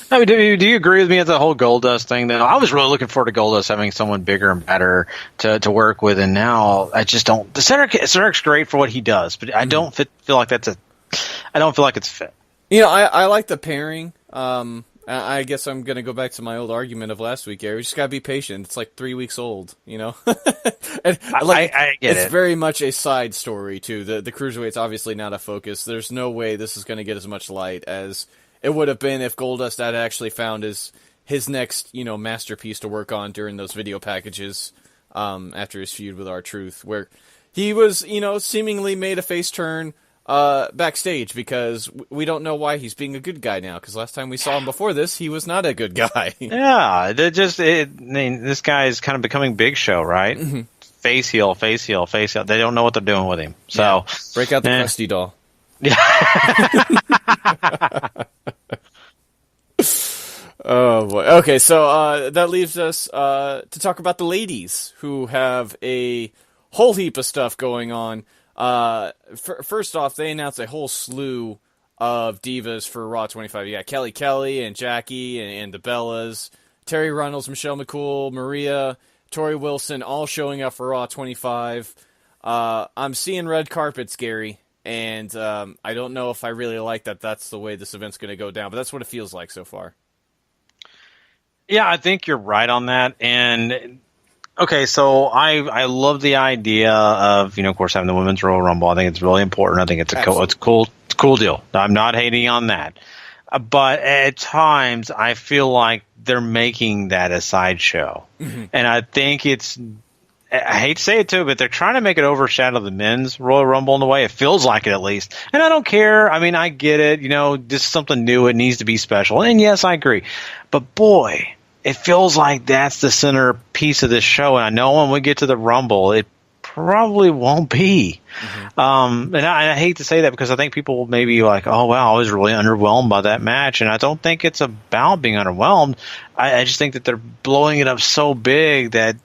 I mean, do you agree with me at the whole Goldust thing? Then I was really looking forward to Goldust having someone bigger and better to work with, and now I just don't. Cedric's great for what he does, but I don't feel like I don't feel like it's fit. I like the pairing. I guess I'm going to go back to my old argument of last week, Gary. We just got to be patient. It's like 3 weeks old, and I get it's very much a side story, too. The Cruiserweight's obviously not a focus. There's no way this is going to get as much light as it would have been if Goldust had actually found his next, masterpiece to work on during those video packages after his feud with R-Truth, where he was, seemingly made a face turn backstage, because we don't know why he's being a good guy now, because last time we saw him before this, he was not a good guy. Yeah, this guy is kind of becoming Big Show, right? Mm-hmm. Face heel. They don't know what they're doing with him. So break out the Krusty doll. Yeah. Oh boy. Okay, so that leaves us to talk about the ladies, who have a whole heap of stuff going on. First off, they announced a whole slew of divas for Raw 25. You got Kelly Kelly and Jackie and the Bellas, Terry Runnels, Michelle McCool, Maria, Tori Wilson, all showing up for Raw 25. I'm seeing red carpets, Gary, and I don't know if I really like that that's the way this event's going to go down, but that's what it feels like so far. Yeah, I think you're right on that. And okay, so I love the idea of, of course, having the Women's Royal Rumble. I think it's really important. I think it's a cool deal. I'm not hating on that. But at times, I feel like they're making that a sideshow. Mm-hmm. And I think I hate to say it too, but they're trying to make it overshadow the men's Royal Rumble in a way. It feels like it, at least. And I don't care. I mean, I get it. This is something new. It needs to be special. And yes, I agree. But boy, it feels like that's the centerpiece of this show. And I know when we get to the Rumble, it probably won't be. Mm-hmm. And I hate to say that because I think people will maybe like, oh, wow, I was really underwhelmed by that match. And I don't think it's about being underwhelmed. I just think that they're blowing it up so big that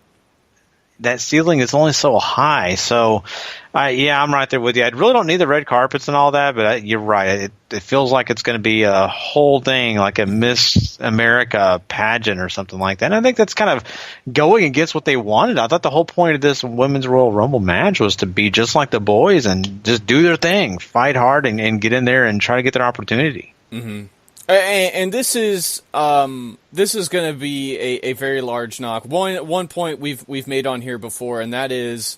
ceiling is only so high. So, I'm right there with you. I really don't need the red carpets and all that, but you're right. It feels like it's going to be a whole thing, like a Miss America pageant or something like that. And I think that's kind of going against what they wanted. I thought the whole point of this Women's Royal Rumble match was to be just like the boys and just do their thing, fight hard, and get in there and try to get their opportunity. Mm-hmm. And this is going to be a very large knock. One point we've made on here before, and that is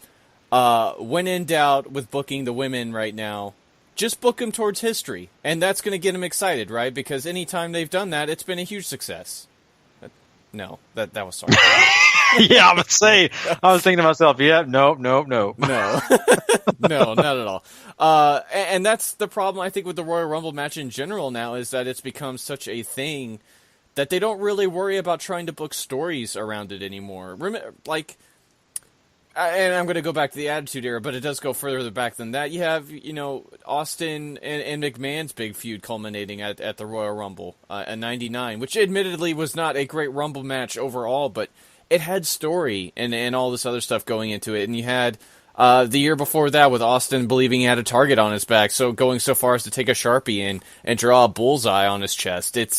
when in doubt with booking the women right now, just book them towards history, and that's going to get them excited, right? Because anytime they've done that, it's been a huge success. No, that was sorry. Yeah, I was thinking to myself, no, no, not at all. And that's the problem, I think, with the Royal Rumble match in general now, is that it's become such a thing that they don't really worry about trying to book stories around it anymore. And I'm going to go back to the Attitude Era, but it does go further back than that. You have, Austin and McMahon's big feud culminating at the Royal Rumble in '99, which admittedly was not a great Rumble match overall, but it had story and all this other stuff going into it. And you had the year before that with Austin believing he had a target on his back, so going so far as to take a Sharpie and draw a bullseye on his chest. It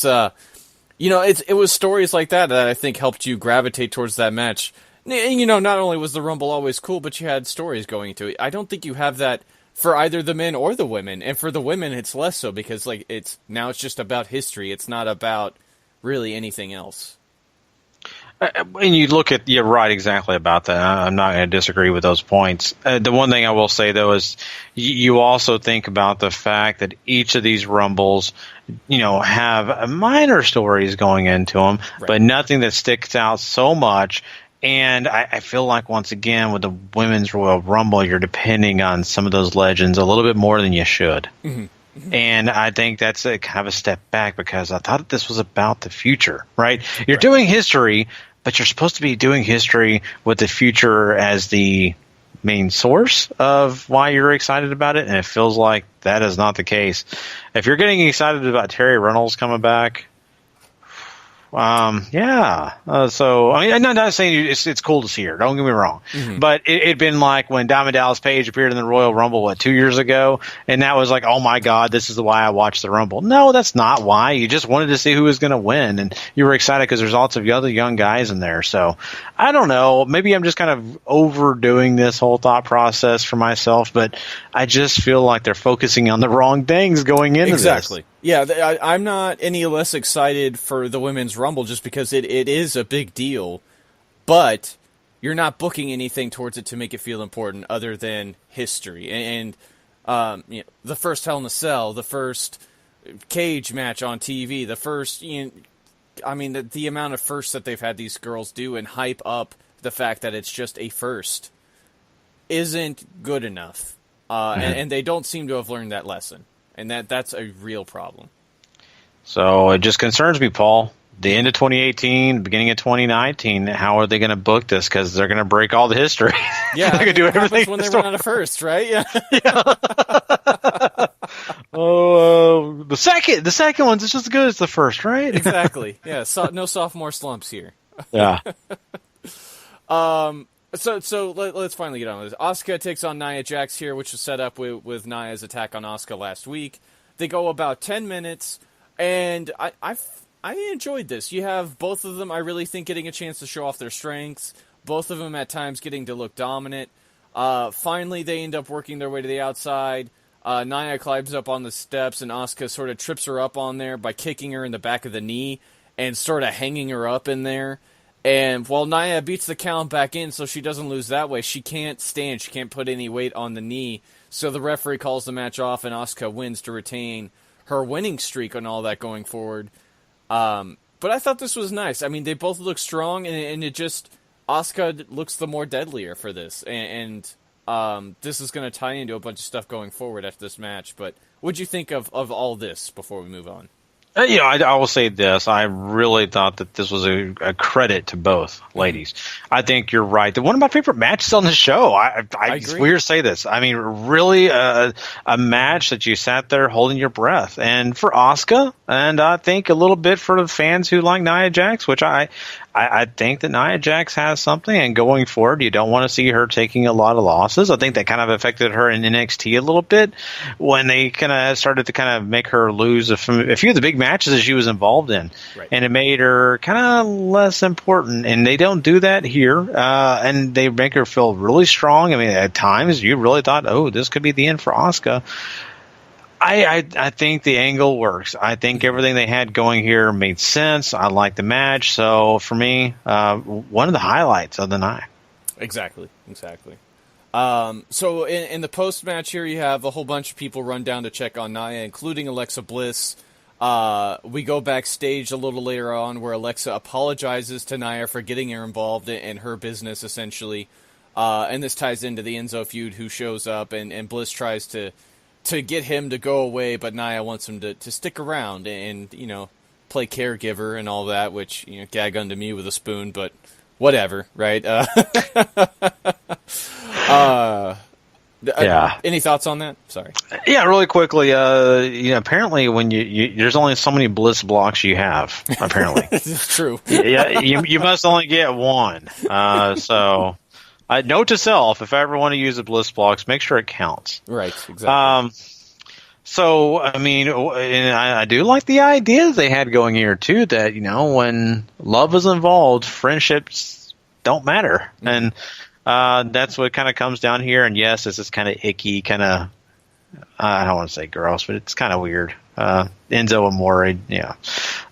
was stories like that I think helped you gravitate towards that match. Not only was the Rumble always cool, but you had stories going into it. I don't think you have that for either the men or the women. And for the women, it's less so because it's just about history. It's not about really anything else. And you're right exactly about that. I'm not going to disagree with those points. The one thing I will say, though, is you also think about the fact that each of these Rumbles, have minor stories going into them, right, but nothing that sticks out so much. And I feel like, once again, with the Women's Royal Rumble, you're depending on some of those legends a little bit more than you should. Mm-hmm. Mm-hmm. And I think that's kind of a step back because I thought that this was about the future, right? You're doing history, but you're supposed to be doing history with the future as the main source of why you're excited about it. And it feels like that is not the case. If you're getting excited about Terry Runnels coming back, so I'm not saying it's cool to see her. Don't get me wrong, mm-hmm, but it'd been like when Diamond Dallas Page appeared in the Royal Rumble 2 years ago, and that was like, oh my God, this is why I watched the Rumble. No, that's not why. You just wanted to see who was going to win, and you were excited because there's lots of other young guys in there. So I don't know. Maybe I'm just kind of overdoing this whole thought process for myself, but I just feel like they're focusing on the wrong things going into exactly. this. Yeah, I'm not any less excited for the Women's Rumble just because it is a big deal, but you're not booking anything towards it to make it feel important other than history. And the first Hell in a Cell, the first cage match on TV, the first, the amount of firsts that they've had these girls do and hype up the fact that it's just a first isn't good enough. And they don't seem to have learned that lesson. And that's a real problem. So it just concerns me, Paul. The end of 2018, beginning of 2019, how are they going to book this? Because they're going to break all the history. Yeah, they're going to do everything when they run out of first, right? Yeah. The second one's just as good as the first, right? Exactly. Yeah. No sophomore slumps here. Yeah. So let's finally get on with this. Asuka takes on Nia Jax here, which was set up with Nia's attack on Asuka last week. They go about 10 minutes, and I enjoyed this. You have both of them, I really think, getting a chance to show off their strengths. Both of them at times getting to look dominant. Finally, they end up working their way to the outside. Nia climbs up on the steps, and Asuka sort of trips her up on there by kicking her in the back of the knee and sort of hanging her up in there. And while Nia beats the count back in so she doesn't lose that way, she can't stand. She can't put any weight on the knee. So the referee calls the match off, and Asuka wins to retain her winning streak and all that going forward. But I thought this was nice. I mean, they both look strong, and it just... Asuka looks the more deadlier for this, and this is going to tie into a bunch of stuff going forward after this match. But what'd you think of all this before we move on? I will say this. I really thought that this was a credit to both ladies. I think you're right. One of my favorite matches on the show. It's weird to say this. I mean, really a match that you sat there holding your breath. And for Asuka, and I think a little bit for the fans who like Nia Jax, which I think that Nia Jax has something, and going forward, you don't want to see her taking a lot of losses. I think that kind of affected her in NXT a little bit when they kind of started to kind of make her lose a few of the big matches that she was involved in, right. And it made her kind of less important. And they don't do that here, and they make her feel really strong. I mean, at times you really thought, oh, this could be the end for Asuka. I think the angle works. I think everything they had going here made sense. I like the match. So for me, one of the highlights of the night. Exactly. So in the post-match here, you have a whole bunch of people run down to check on Nia, including Alexa Bliss. We go backstage a little later on where Alexa apologizes to Nia for getting her involved in her business, essentially. And this ties into the Enzo feud, who shows up, and Bliss tries to get him to go away, but Nia wants him to stick around and, play caregiver and all that, which, gag unto me with a spoon, but whatever, right? Yeah. Any thoughts on that? Sorry. Yeah, really quickly. Apparently when there's only so many Bliss blocks you have, apparently. It's true. Yeah, you must only get one. So... note to self, if I ever want to use the Bliss blocks, make sure it counts. Right, exactly. So, I mean, and I do like the ideas they had going here, too, that, when love is involved, friendships don't matter. Mm-hmm. And that's what kind of comes down here. And yes, this is kind of icky, kind of, I don't want to say gross, but it's kind of weird. Enzo Amore, yeah.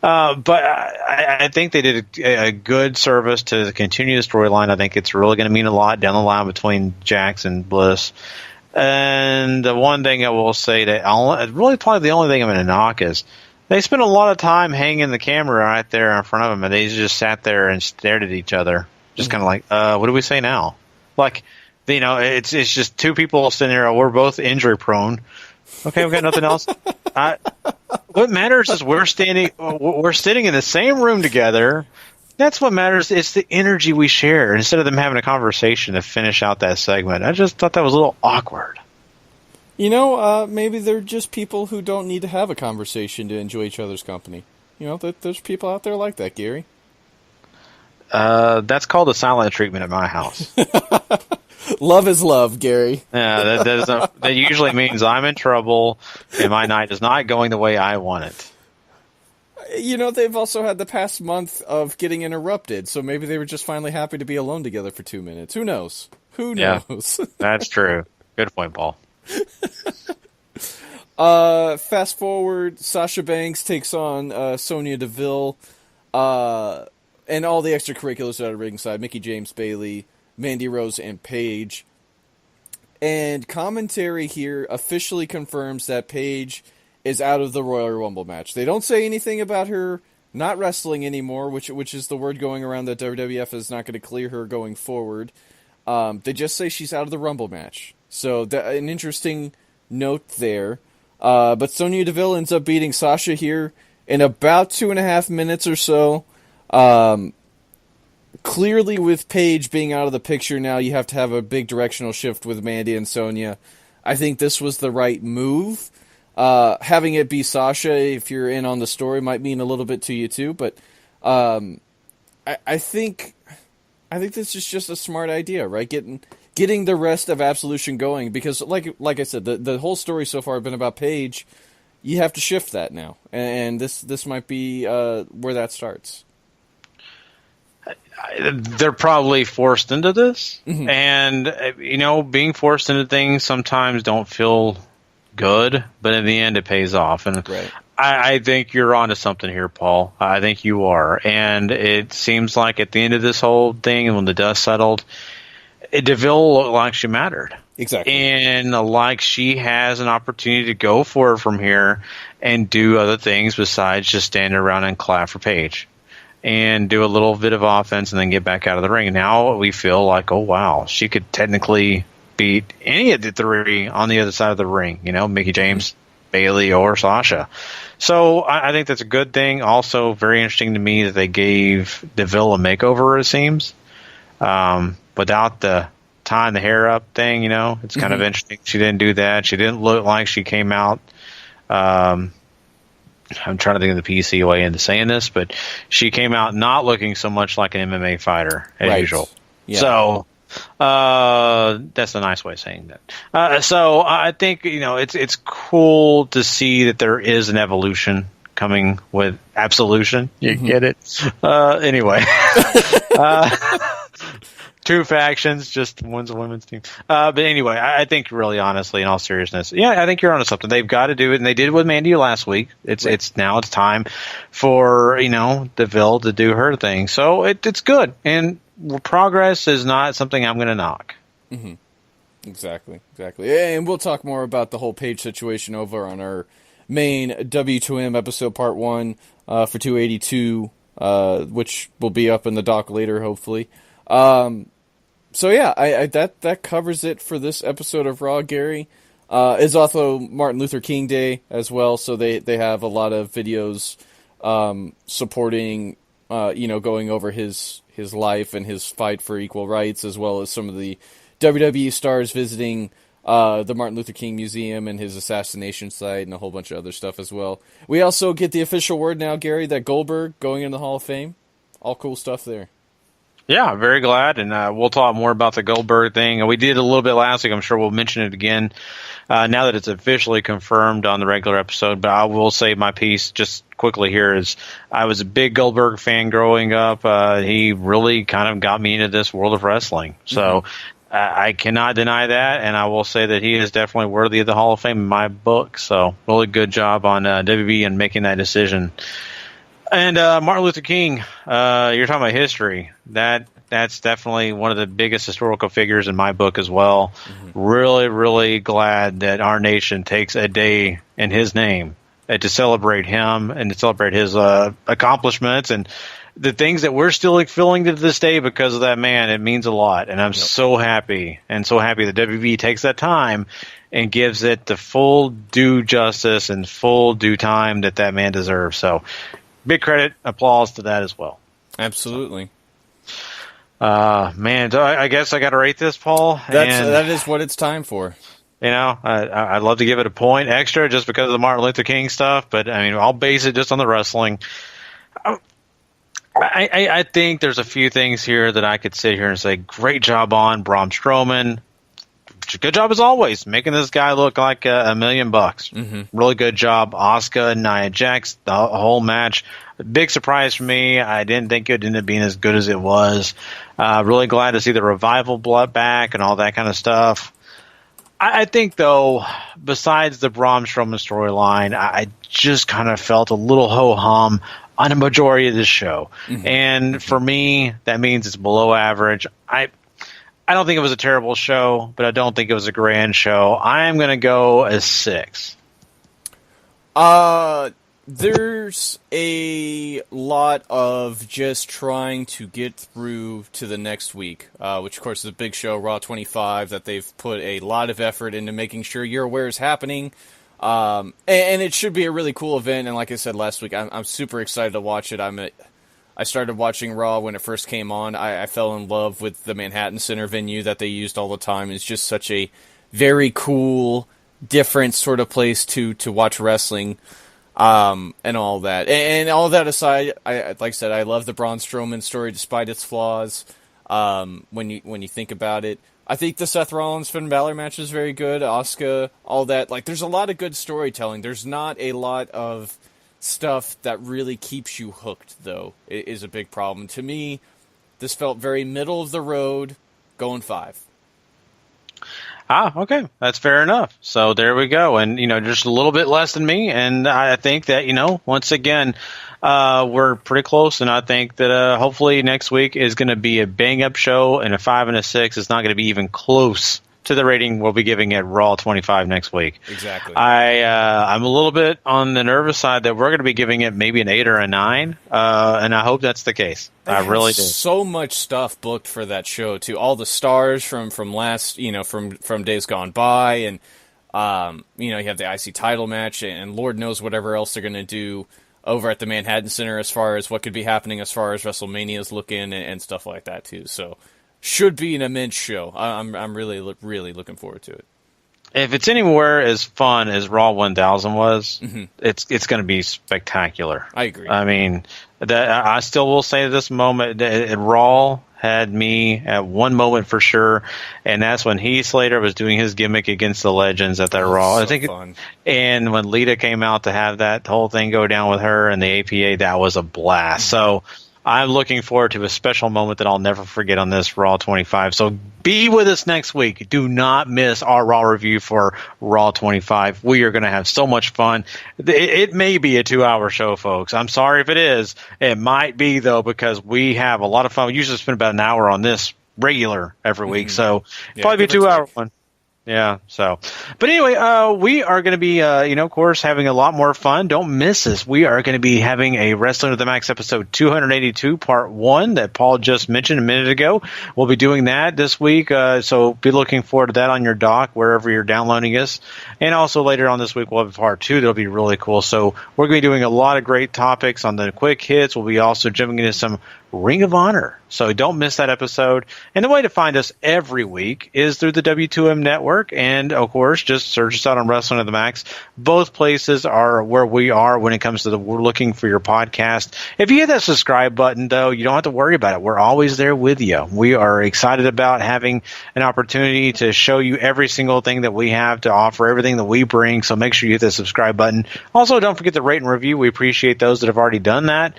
But I think they did a good service to continue the storyline. I think it's really going to mean a lot down the line between Jax and Bliss. And the one thing I will say that really probably the only thing I'm going to knock is they spent a lot of time hanging the camera right there in front of them, and they just sat there and stared at each other, just kind of like, what do we say now? Like, it's just two people sitting there. We're both injury prone. Okay, we've got nothing else. What matters is we're sitting in the same room together. That's what matters. It's the energy we share instead of them having a conversation to finish out that segment. I just thought that was a little awkward. Maybe they're just people who don't need to have a conversation to enjoy each other's company. There's people out there like that, Gary. That's called a silent treatment at my house. Love is love, Gary. Yeah, that usually means I'm in trouble and my night is not going the way I want it. They've also had the past month of getting interrupted, so maybe they were just finally happy to be alone together for 2 minutes. Who knows? Yeah, that's true. Good point, Paul. Fast forward, Sasha Banks takes on Sonya Deville, and all the extracurriculars at ringside, Mickie James, Bayley, Mandy Rose, and Paige. And commentary here officially confirms that Paige is out of the Royal Rumble match. They don't say anything about her not wrestling anymore, which is the word going around that WWF is not going to clear her going forward. They just say she's out of the Rumble match. So an interesting note there. But Sonya Deville ends up beating Sasha here in about 2.5 minutes or so. Clearly, with Paige being out of the picture now, you have to have a big directional shift with Mandy and Sonya. I think this was the right move. Having it be Sasha, if you're in on the story, might mean a little bit to you too. But I think this is just a smart idea, right? Getting the rest of Absolution going, because like I said, the whole story so far has been about Paige you have to shift that now, and this might be where that starts. They're probably forced into this, and being forced into things sometimes don't feel good, but in the end, it pays off. And right. I think you're onto something here, Paul. I think you are, and it seems like at the end of this whole thing, and when the dust settled, DeVille looked like she mattered. Exactly. And like she has an opportunity to go for it from here and do other things besides just stand around and clap for Paige and do a little bit of offense and then get back out of the ring. Now we feel like, oh, wow, she could technically beat any of the three on the other side of the ring, Mickie James, Bayley, or Sasha. So I think that's a good thing. Also, very interesting to me that they gave DeVille a makeover, it seems, without the tying the hair up thing, it's kind of interesting. She didn't do that. She didn't look like she came out. I'm trying to think of the PC way into saying this, but she came out not looking so much like an MMA fighter as usual. Yeah. So that's a nice way of saying that. So I think it's cool to see that there is an evolution coming with Absolution. You get it? Anyway. Two factions, just one's a women's team. But anyway, I think really honestly, in all seriousness, I think you're onto something. They've got to do it, and they did it with Mandy last week. It's time for DeVille to do her thing. So it's good, and progress is not something I'm going to knock. Mm-hmm. Exactly. And we'll talk more about the whole Paige situation over on our main W2M episode part 1 for 282, which will be up in the doc later, hopefully. So yeah, I that covers it for this episode of Raw, Gary. It's also Martin Luther King Day as well, so they have a lot of videos supporting going over his life and his fight for equal rights, as well as some of the WWE stars visiting the Martin Luther King Museum and his assassination site and a whole bunch of other stuff as well. We also get the official word now, Gary, that Goldberg going in the Hall of Fame. All cool stuff there. Yeah, very glad, and we'll talk more about the Goldberg thing. We did a little bit last week. I'm sure we'll mention it again now that it's officially confirmed on the regular episode. But I will say my piece just quickly here is I was a big Goldberg fan growing up. He really kind of got me into this world of wrestling. So I cannot deny that, and I will say that he is definitely worthy of the Hall of Fame in my book. So really good job on WB and making that decision. And Martin Luther King, you're talking about history. That's definitely one of the biggest historical figures in my book as well. Really, really glad that our nation takes a day in his name to celebrate him and to celebrate his accomplishments and the things that we're still feeling to this day because of that man. It means a lot, and I'm so happy that WB takes that time and gives it the full due justice and full due time that man deserves. So big credit, applause to that as well. Absolutely. Man, so I guess I got to rate this, Paul. That is what it's time for. I'd love to give it a point extra just because of the Martin Luther King stuff, but I mean, I'll base it just on the wrestling. I think there's a few things here that I could sit here and say, great job on Braun Strowman. Good job as always, making this guy look like $1 million. Really good job. Asuka and Nia Jax, the whole match. Big surprise for me. I didn't think it ended up being as good as it was. Really glad to see the Revival blood back and all that kind of stuff. I think, though, besides the Braun Strowman storyline, I just kind of felt a little ho-hum on a majority of this show. And for me, that means it's below average. I don't think it was a terrible show, but I don't think it was a grand show. I am going to go as 6. There's a lot of just trying to get through to the next week, which of course is a big show, Raw 25, that they've put a lot of effort into making sure you're aware is happening. And it should be a really cool event. And like I said last week, I'm super excited to watch it. I started watching Raw when it first came on. I fell in love with the Manhattan Center venue that they used all the time. It's just such a very cool, different sort of place to watch wrestling, and all that. And all that aside, like I said, I love the Braun Strowman story despite its flaws. When you think about it, I think the Seth Rollins Finn Balor match is very good. Asuka, all that. Like, there's a lot of good storytelling. There's not a lot of stuff that really keeps you hooked, though. It is a big problem. To me, this felt very middle of the road, going 5. Okay. That's fair enough. So there we go. And, just a little bit less than me. And I think that, once again, we're pretty close. And I think that hopefully next week is going to be a bang-up show, and a 5 and a 6 is not going to be even close to the rating we'll be giving at Raw 25 next week. Exactly. I'm a little bit on the nervous side that we're going to be giving it maybe an 8 or a 9, and I hope that's the case. I really do. So much stuff booked for that show too. All the stars from last, from days gone by, and you have the IC title match, and Lord knows whatever else they're going to do over at the Manhattan Center as far as what could be happening as far as WrestleMania's looking and stuff like that too. So. Should be an immense show. I'm really, really looking forward to it. If it's anywhere as fun as Raw 1000 was, it's going to be spectacular. I agree. I mean, I still will say this moment, Raw had me at one moment for sure, and that's when Heath Slater was doing his gimmick against the Legends at that Raw. So I think, fun. And when Lita came out to have that whole thing go down with her and the APA, that was a blast. So. I'm looking forward to a special moment that I'll never forget on this Raw 25. So be with us next week. Do not miss our Raw review for Raw 25. We are going to have so much fun. It may be a 2-hour show, folks. I'm sorry if it is. It might be, though, because we have a lot of fun. We usually spend about an hour on this regular every week. So probably be a 2-hour one. Yeah, so. But anyway, we are going to be, of course, having a lot more fun. Don't miss us. We are going to be having a Wrestling with the Max episode 282, part 1, that Paul just mentioned a minute ago. We'll be doing that this week, so be looking forward to that on your dock, wherever you're downloading us. And also later on this week, we'll have part 2. That'll be really cool. So we're going to be doing a lot of great topics on the quick hits. We'll be also jumping into some Ring of Honor. So don't miss that episode. And the way to find us every week is through the W2M network. And, of course, just search us out on Wrestling to the Max. Both places are where we are when it comes to we're looking for your podcast. If you hit that subscribe button, though, you don't have to worry about it. We're always there with you. We are excited about having an opportunity to show you every single thing that we have to offer, everything that we bring. So make sure you hit the subscribe button. Also, don't forget to rate and review. We appreciate those that have already done that.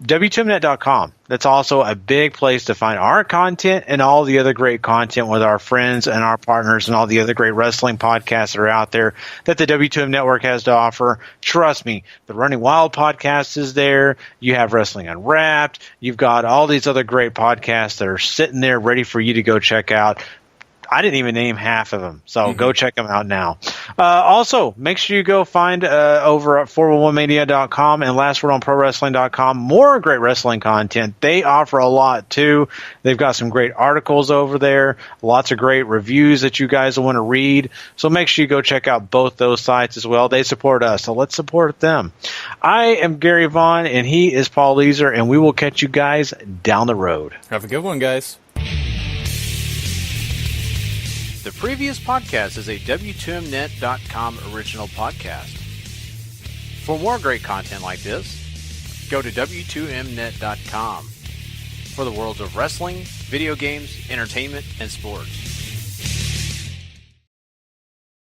W2Mnet.com. That's also a big place to find our content and all the other great content with our friends and our partners and all the other great wrestling podcasts that are out there that the W2M Network has to offer. Trust me, the Running Wild podcast is there. You have Wrestling Unwrapped. You've got all these other great podcasts that are sitting there ready for you to go check out. I didn't even name half of them, so go check them out now. Also, make sure you go find over at 411mania.com and lastwordonprowrestling.com more great wrestling content. They offer a lot, too. They've got some great articles over there, lots of great reviews that you guys will want to read. So make sure you go check out both those sites as well. They support us, so let's support them. I am Gary Vaughan, and he is Paul Leazar, and we will catch you guys down the road. Have a good one, guys. The previous podcast is a W2Mnet.com original podcast. For more great content like this, go to W2Mnet.com for the worlds of wrestling, video games, entertainment, and sports.